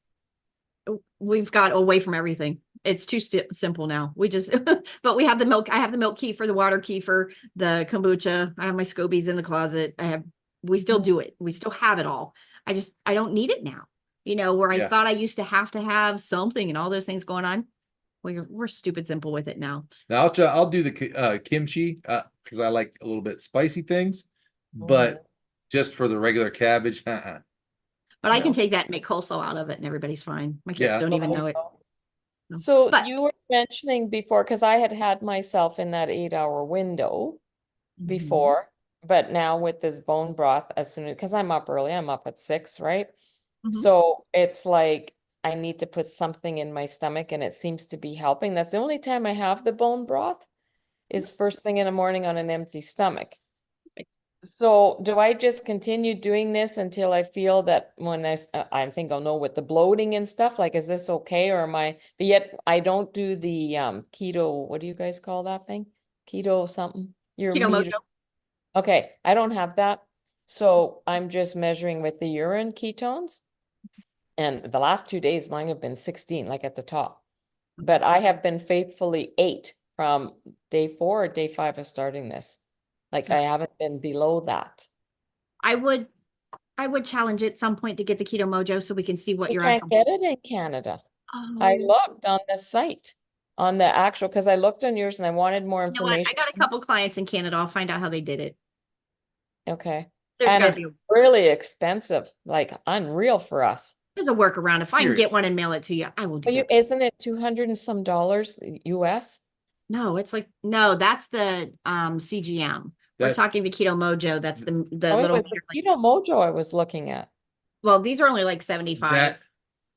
we've got away from everything. It's too simple now. We just, but we have the milk. I have the milk kefir, the water kefir, the kombucha. I have my scobies in the closet. We still do it. We still have it all. I don't need it now. Where I thought I used to have something and all those things going on. We're stupid simple with it now. Now I'll do the kimchi because I like a little bit spicy things, but just for the regular cabbage, But I can take that and make coleslaw out of it and everybody's fine. My kids don't even know it. So But- you were mentioning before, because I had myself in that 8-hour window before, but now with this bone broth, as soon as, because I'm up early, I'm up at 6, right? So it's like I need to put something in my stomach and it seems to be helping. That's the only time I have the bone broth is first thing in the morning on an empty stomach. So do I just continue doing this until I feel that when I think I'll know with the bloating and stuff, like, is this okay? Or am I, but yet I don't do the keto, what do you guys call that thing? Keto something? Your Ketomojo. Okay, I don't have that. So I'm just measuring with the urine ketones. And the last 2 days, mine have been 16, like at the top. But I have been faithfully 8 from day 4 or day 5 of starting this. Like I haven't been below that. I would challenge it at some point to get the Ketomojo so we can see what You your can't actual. get it in Canada. Oh. I looked on the site, on the actual, because I looked on yours and I wanted more You know what? information. I got a couple clients in Canada. I'll find out how they did it. Okay. There's And gotta it's be really expensive, like unreal for us. there's a workaround. If I can get Seriously. one and mail it to you, I will do Are you, that. isn't it $200 and some US? No, it's like no, that's the CGM. We're That's- talking the Ketomojo. That's the Oh, it little was the meter, like- Keto Mojo I was looking at. well, these are only like 75,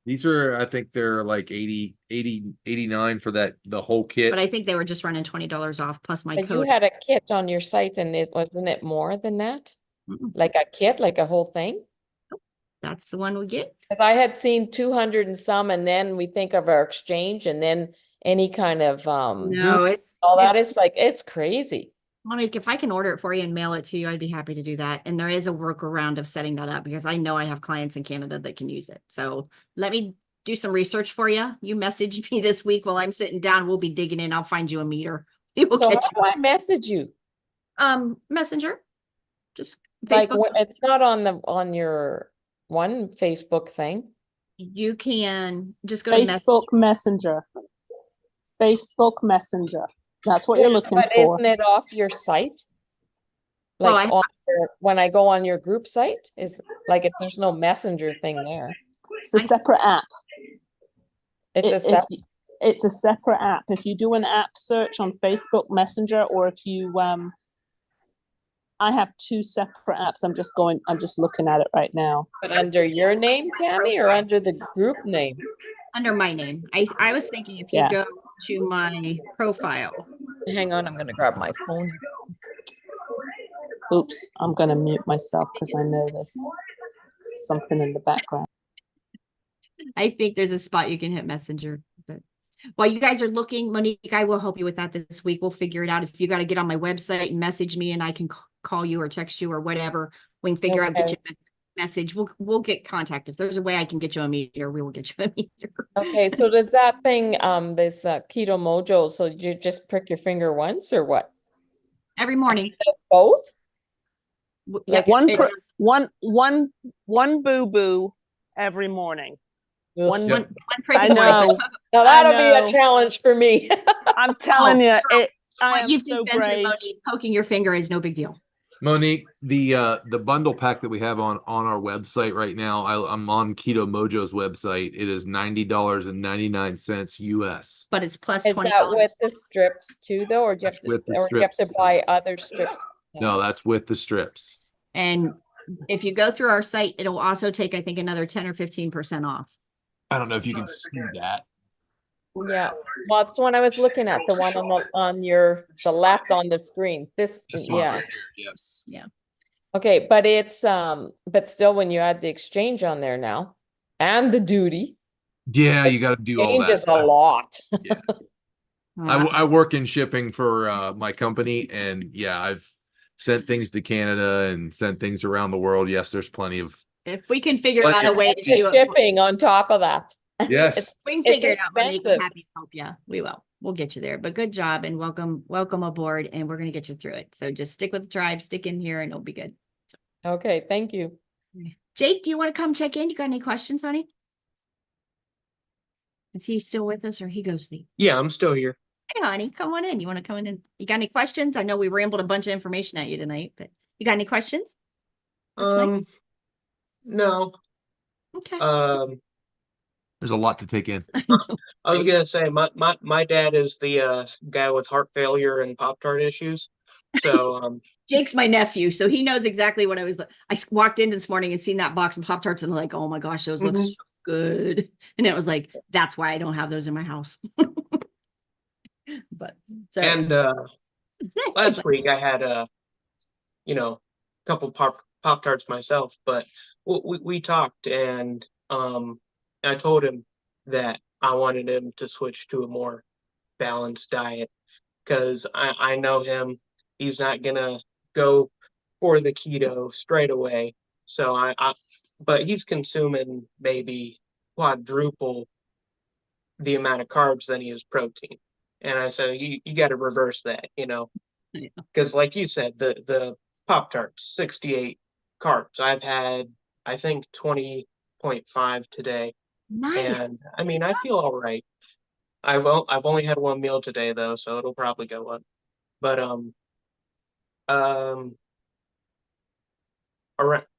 These are, I think they're like 89 for that, the whole kit. but I think they were just running $20 off plus my But you code. had a kit on your site and it wasn't it more than that? Mm-mm. Like a kit, like a whole thing? That's the one we get. Because I had seen 200 and some, and then we think of our exchange and then any kind of No, duty, it's all that it's- is like, it's crazy. Monique, if I can order it for you and mail it to you, I'd be happy to do that. And there is a workaround of setting that up because I know I have clients in Canada that can use it. So let me do some research for you. You message me this week while I'm sitting down. We'll be digging in. I'll find you a meter. We will So how get do I message you? you. Messenger. Just Like Facebook. it's not on your one Facebook thing. You can just go to Facebook Messenger. Facebook Messenger. That's what you're looking But for. isn't it off your site? Well, Like when I go on your group site, is like if there's no messenger thing there. It's a separate app. It's a separate. It's a separate app. If you do an app search on Facebook Messenger, or if you I have 2 separate apps. I'm just looking at it right now. But under your name, Tammy, or under the group name? under my name. I was thinking if you Yeah. go to my profile. Hang on, I'm gonna grab my phone. Oops, I'm gonna mute myself because I know there's something in the background. I think there's a spot you can hit messenger. But while you guys are looking, Monique, I will help you with that this week. We'll figure it out. If you got to get on my website and message me and I can call you or text you or whatever, we can figure out, get you a message. We'll get contact. If there's a way I can get you a meter, we will get you a meter. Okay, so does that thing, this Keto Mojo, so you just prick your finger once or what? Every morning. Both? Yep, One it per- does. one boo-boo every morning. Ugh. One, One prick I in the morning. know. Now that'll be know. a challenge for me. I'm telling you, girl, I What am you've so just been through, brave. Monique, poking your finger is no big deal. Monique, the bundle pack that we have on our website right now, I'm on Keto Mojo's website. It is $90.99 US. But it's plus Is $20. that with the strips too, though, or do you have That's to, with the or do you have to strips. buy other strips? No, that's with the strips. And if you go through our site, it'll also take, I think, another 10 or 15% off. I don't know if you can see that. Yeah, well, it's the one I was looking at, the one on the left on the screen. This, This one yeah. right here, yes. Okay, but it's but still, when you add the exchange on there now and the duty, Yeah, you got to do all that. changes a lot. Yes. I work in shipping for my company, and yeah, I've sent things to Canada and sent things around the world. Yes, there's plenty of. If we can figure But out a if way to The do it, shipping on top of that. Yes. we can it's figure it out. Monique. expensive. I'm happy to help you. We will. We'll get you there. But good job and welcome aboard. And we're going to get you through it. So just stick with the tribe, stick in here, and it'll be good. Okay, thank you. Jake, do you want to come check in? You got any questions, honey? Is he still with us or he goes sleep? Yeah, I'm still here. Hey, honey, come on in. You want to come in? You got any questions? I know we rambled a bunch of information at you tonight, but you got any questions? for tonight? No. Okay. There's a lot to take in. I was gonna say my dad is the guy with heart failure and Pop-Tart issues. So Jake's my nephew, so he knows exactly what I was. I walked in this morning and seen that box of Pop-Tarts and I'm like, oh my gosh, those look so good. And it was like, that's why I don't have those in my house. But sorry. and last week I had a couple Pop-Tarts myself, but we talked, and I told him that I wanted him to switch to a more balanced diet, because I know him. He's not gonna go for the keto straight away. So but he's consuming maybe quadruple the amount of carbs than he is protein. And I said, you got to reverse that, because like you said, the Pop-Tarts, 68 carbs. I've had, I think, 20.5 today. Nice. And I mean, I feel all right. I've only had one meal today though, so it'll probably go up. But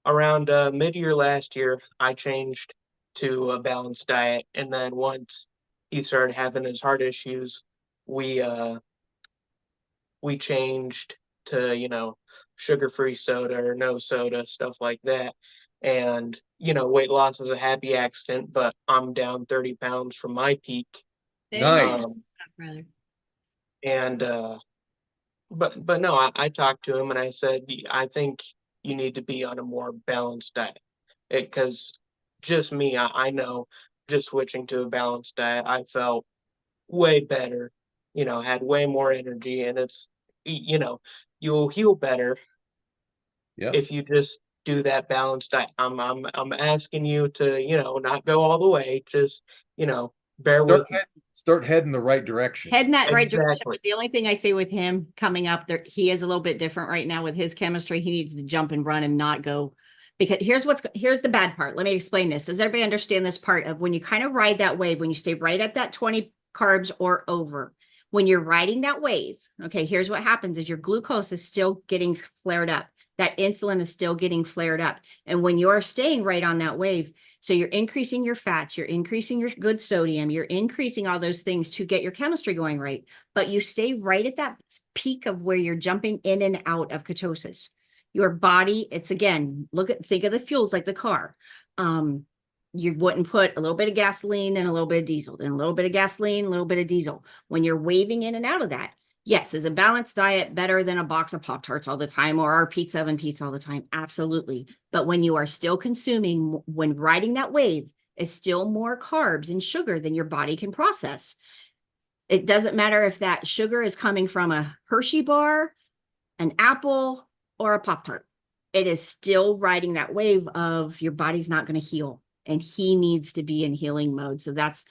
around mid-year last year, I changed to a balanced diet, and then once he started having his heart issues, we changed to sugar-free soda or no soda, stuff like that. And weight loss is a happy accident, but I'm down 30 pounds from my peak. Nice. And but no, I talked to him and I said, I think you need to be on a more balanced diet, because just me, I know, just switching to a balanced diet, I felt way better, had way more energy, and it's, you'll heal better if you just do that balanced diet. I'm asking you to, not go all the way, just, bear with me. Start heading the right direction. Head in that right direction. But the only thing I say with him coming up there, he is a little bit different right now with his chemistry. He needs to jump and run and not go, because here's the bad part. Let me explain this. Does everybody understand this part of when you kind of ride that wave, when you stay right at that 20 carbs or over, when you're riding that wave, okay, here's what happens is your glucose is still getting flared up. That insulin is still getting flared up. And when you're staying right on that wave, so you're increasing your fats, you're increasing your good sodium, you're increasing all those things to get your chemistry going right. But you stay right at that peak of where you're jumping in and out of ketosis. Your body, it's again, think of the fuels like the car. You wouldn't put a little bit of gasoline and a little bit of diesel, then a little bit of gasoline, a little bit of diesel. When you're waving in and out of that, yes, is a balanced diet better than a box of Pop-Tarts all the time or our pizza oven pizza all the time? Absolutely. But when you are still consuming, when riding that wave, is still more carbs and sugar than your body can process. It doesn't matter if that sugar is coming from a Hershey bar, an apple, or a Pop-Tart. It is still riding that wave of your body's not going to heal, and he needs to be in healing mode. So that's,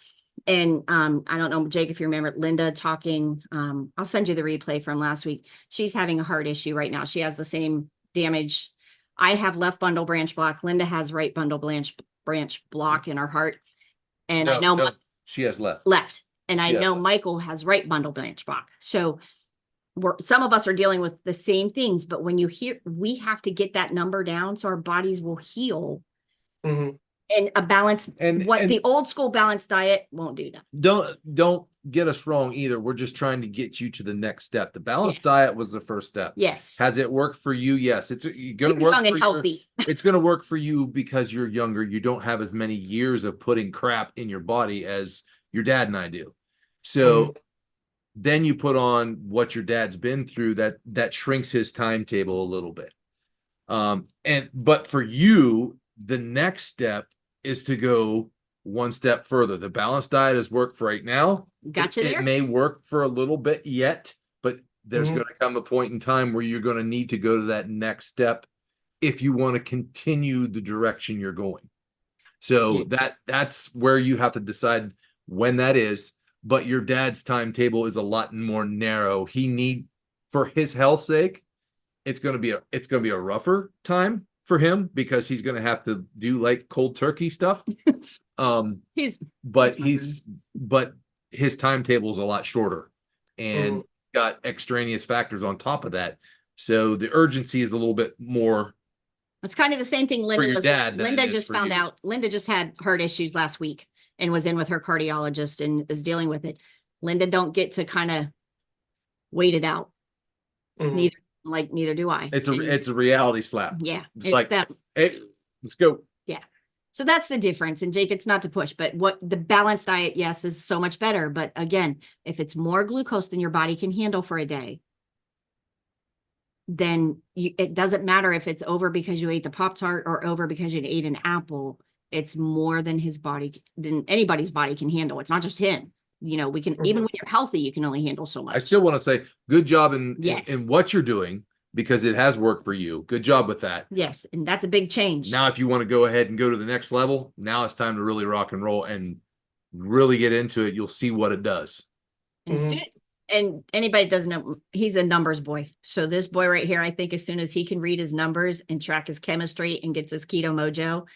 and I don't know, Jake, if you remember Linda talking, I'll send you the replay from last week. She's having a heart issue right now. She has the same damage. I have left bundle branch block. Linda has right bundle branch block in her heart. And I know she has left. And I know Michael has right bundle branch block. So some of us are dealing with the same things, but when you hear, we have to get that number down so our bodies will heal. Mm-hmm. And a balanced, and the old school balanced diet won't do that. Don't get us wrong either. We're just trying to get you to the next step. The balanced diet was the first step. Yes. Has it worked for you? Yes. It's going to work for healthy. It's going to work for you because you're younger. You don't have as many years of putting crap in your body as your dad and I do. So then you put on what your dad's been through, that shrinks his timetable a little bit. But for you, the next step is to go one step further. The balanced diet has worked for right now. Gotcha. It may work for a little bit yet, but there's going to come a point in time where you're going to need to go to that next step if you want to continue the direction you're going. So that's where you have to decide when that is. But your dad's timetable is a lot more narrow. For his health sake, it's going to be a rougher time for him because he's going to have to do like cold turkey stuff. But his timetable is a lot shorter and got extraneous factors on top of that. So the urgency is a little bit more. It's kind of the same thing. Linda for your dad Linda just found out. Linda just had heart issues last week, and was in with her cardiologist and is dealing with it. Linda don't get to kind of wait it out. Neither do I. It's a reality slap. Yeah. It's like that. Hey, let's go. Yeah. So that's the difference. And Jake, it's not to push, but what the balanced diet, yes, is so much better. But again, if it's more glucose than your body can handle for a day, then it doesn't matter if it's over because you ate the Pop-Tart or over because you ate an apple. It's more than anybody's body can handle. It's not just him. You know, we can, even when you're healthy, you can only handle so much. I still want to say good job in Yes. what you're doing, because it has worked for you. Good job with that. Yes. And that's a big change. Now, if you want to go ahead and go to the next level, now it's time to really rock and roll and really get into it. You'll see what it does. And anybody doesn't know, he's a numbers boy. So this boy right here, I think as soon as he can read his numbers and track his chemistry and gets his keto mojo,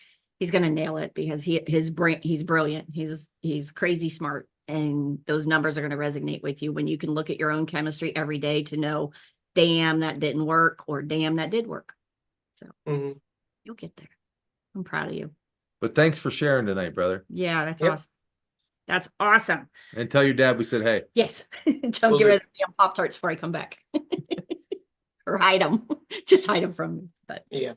he's going to nail it, because he's brilliant. He's crazy smart. And those numbers are going to resonate with you when you can look at your own chemistry every day to know, damn, that didn't work, or damn, that did work. So you'll get there. I'm proud of you. But thanks for sharing tonight, brother. Yeah, that's awesome. That's awesome. And tell your dad we said, hey. Yes. Don't get rid of the damn Pop-Tarts before I come back. Or hide them. Just hide them from me. But yeah.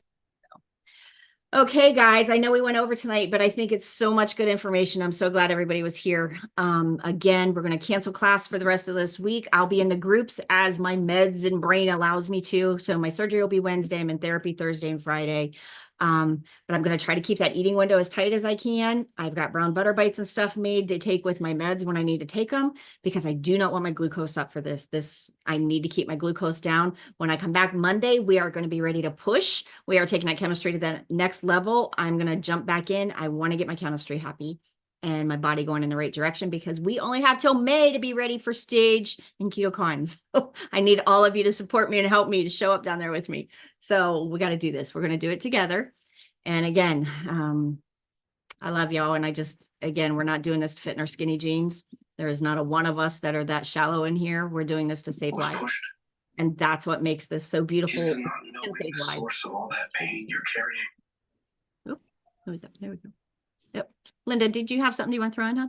Okay, guys, I know we went over tonight, but I think it's so much good information. I'm so glad everybody was here. Again, we're going to cancel class for the rest of this week. I'll be in the groups as my meds and brain allows me to. So my surgery will be Wednesday. I'm in therapy Thursday and Friday. But I'm going to try to keep that eating window as tight as I can. I've got brown butter bites and stuff made to take with my meds when I need to take them, because I do not want my glucose up for this. I need to keep my glucose down. When I come back Monday, we are going to be ready to push. We are taking that chemistry to the next level. I'm going to jump back in. I want to get my chemistry happy and my body going in the right direction, because we only have till May to be ready for stage and KetoCon. So I need all of you to support me and help me to show up down there with me. So we got to do this. We're going to do it together. And again, I love y'all. And again, we're not doing this to fit in our skinny jeans. There is not a one of us that are that shallow in here. We're doing this to save lives. And that's what makes this so beautiful. You do not know the source of all that pain you're carrying. Oh, who is that? There we go. Yep. Linda, did you have something you want to throw in, huh?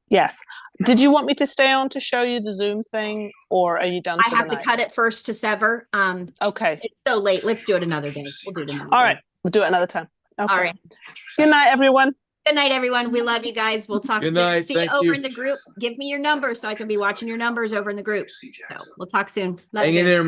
Yes. Did you want me to stay on to show you the Zoom thing, or are you done? I have to cut it first to sever. Okay. It's so late. Let's do it another day. We'll do it another All day. right. We'll do it another time. Okay. All right. Good night, everyone. Good night, everyone. We love you guys. We'll talk. Good night. See you Thank over you. in the group. Give me your number so I can be watching your numbers over in the group. So we'll talk soon. Love Hang you. in there.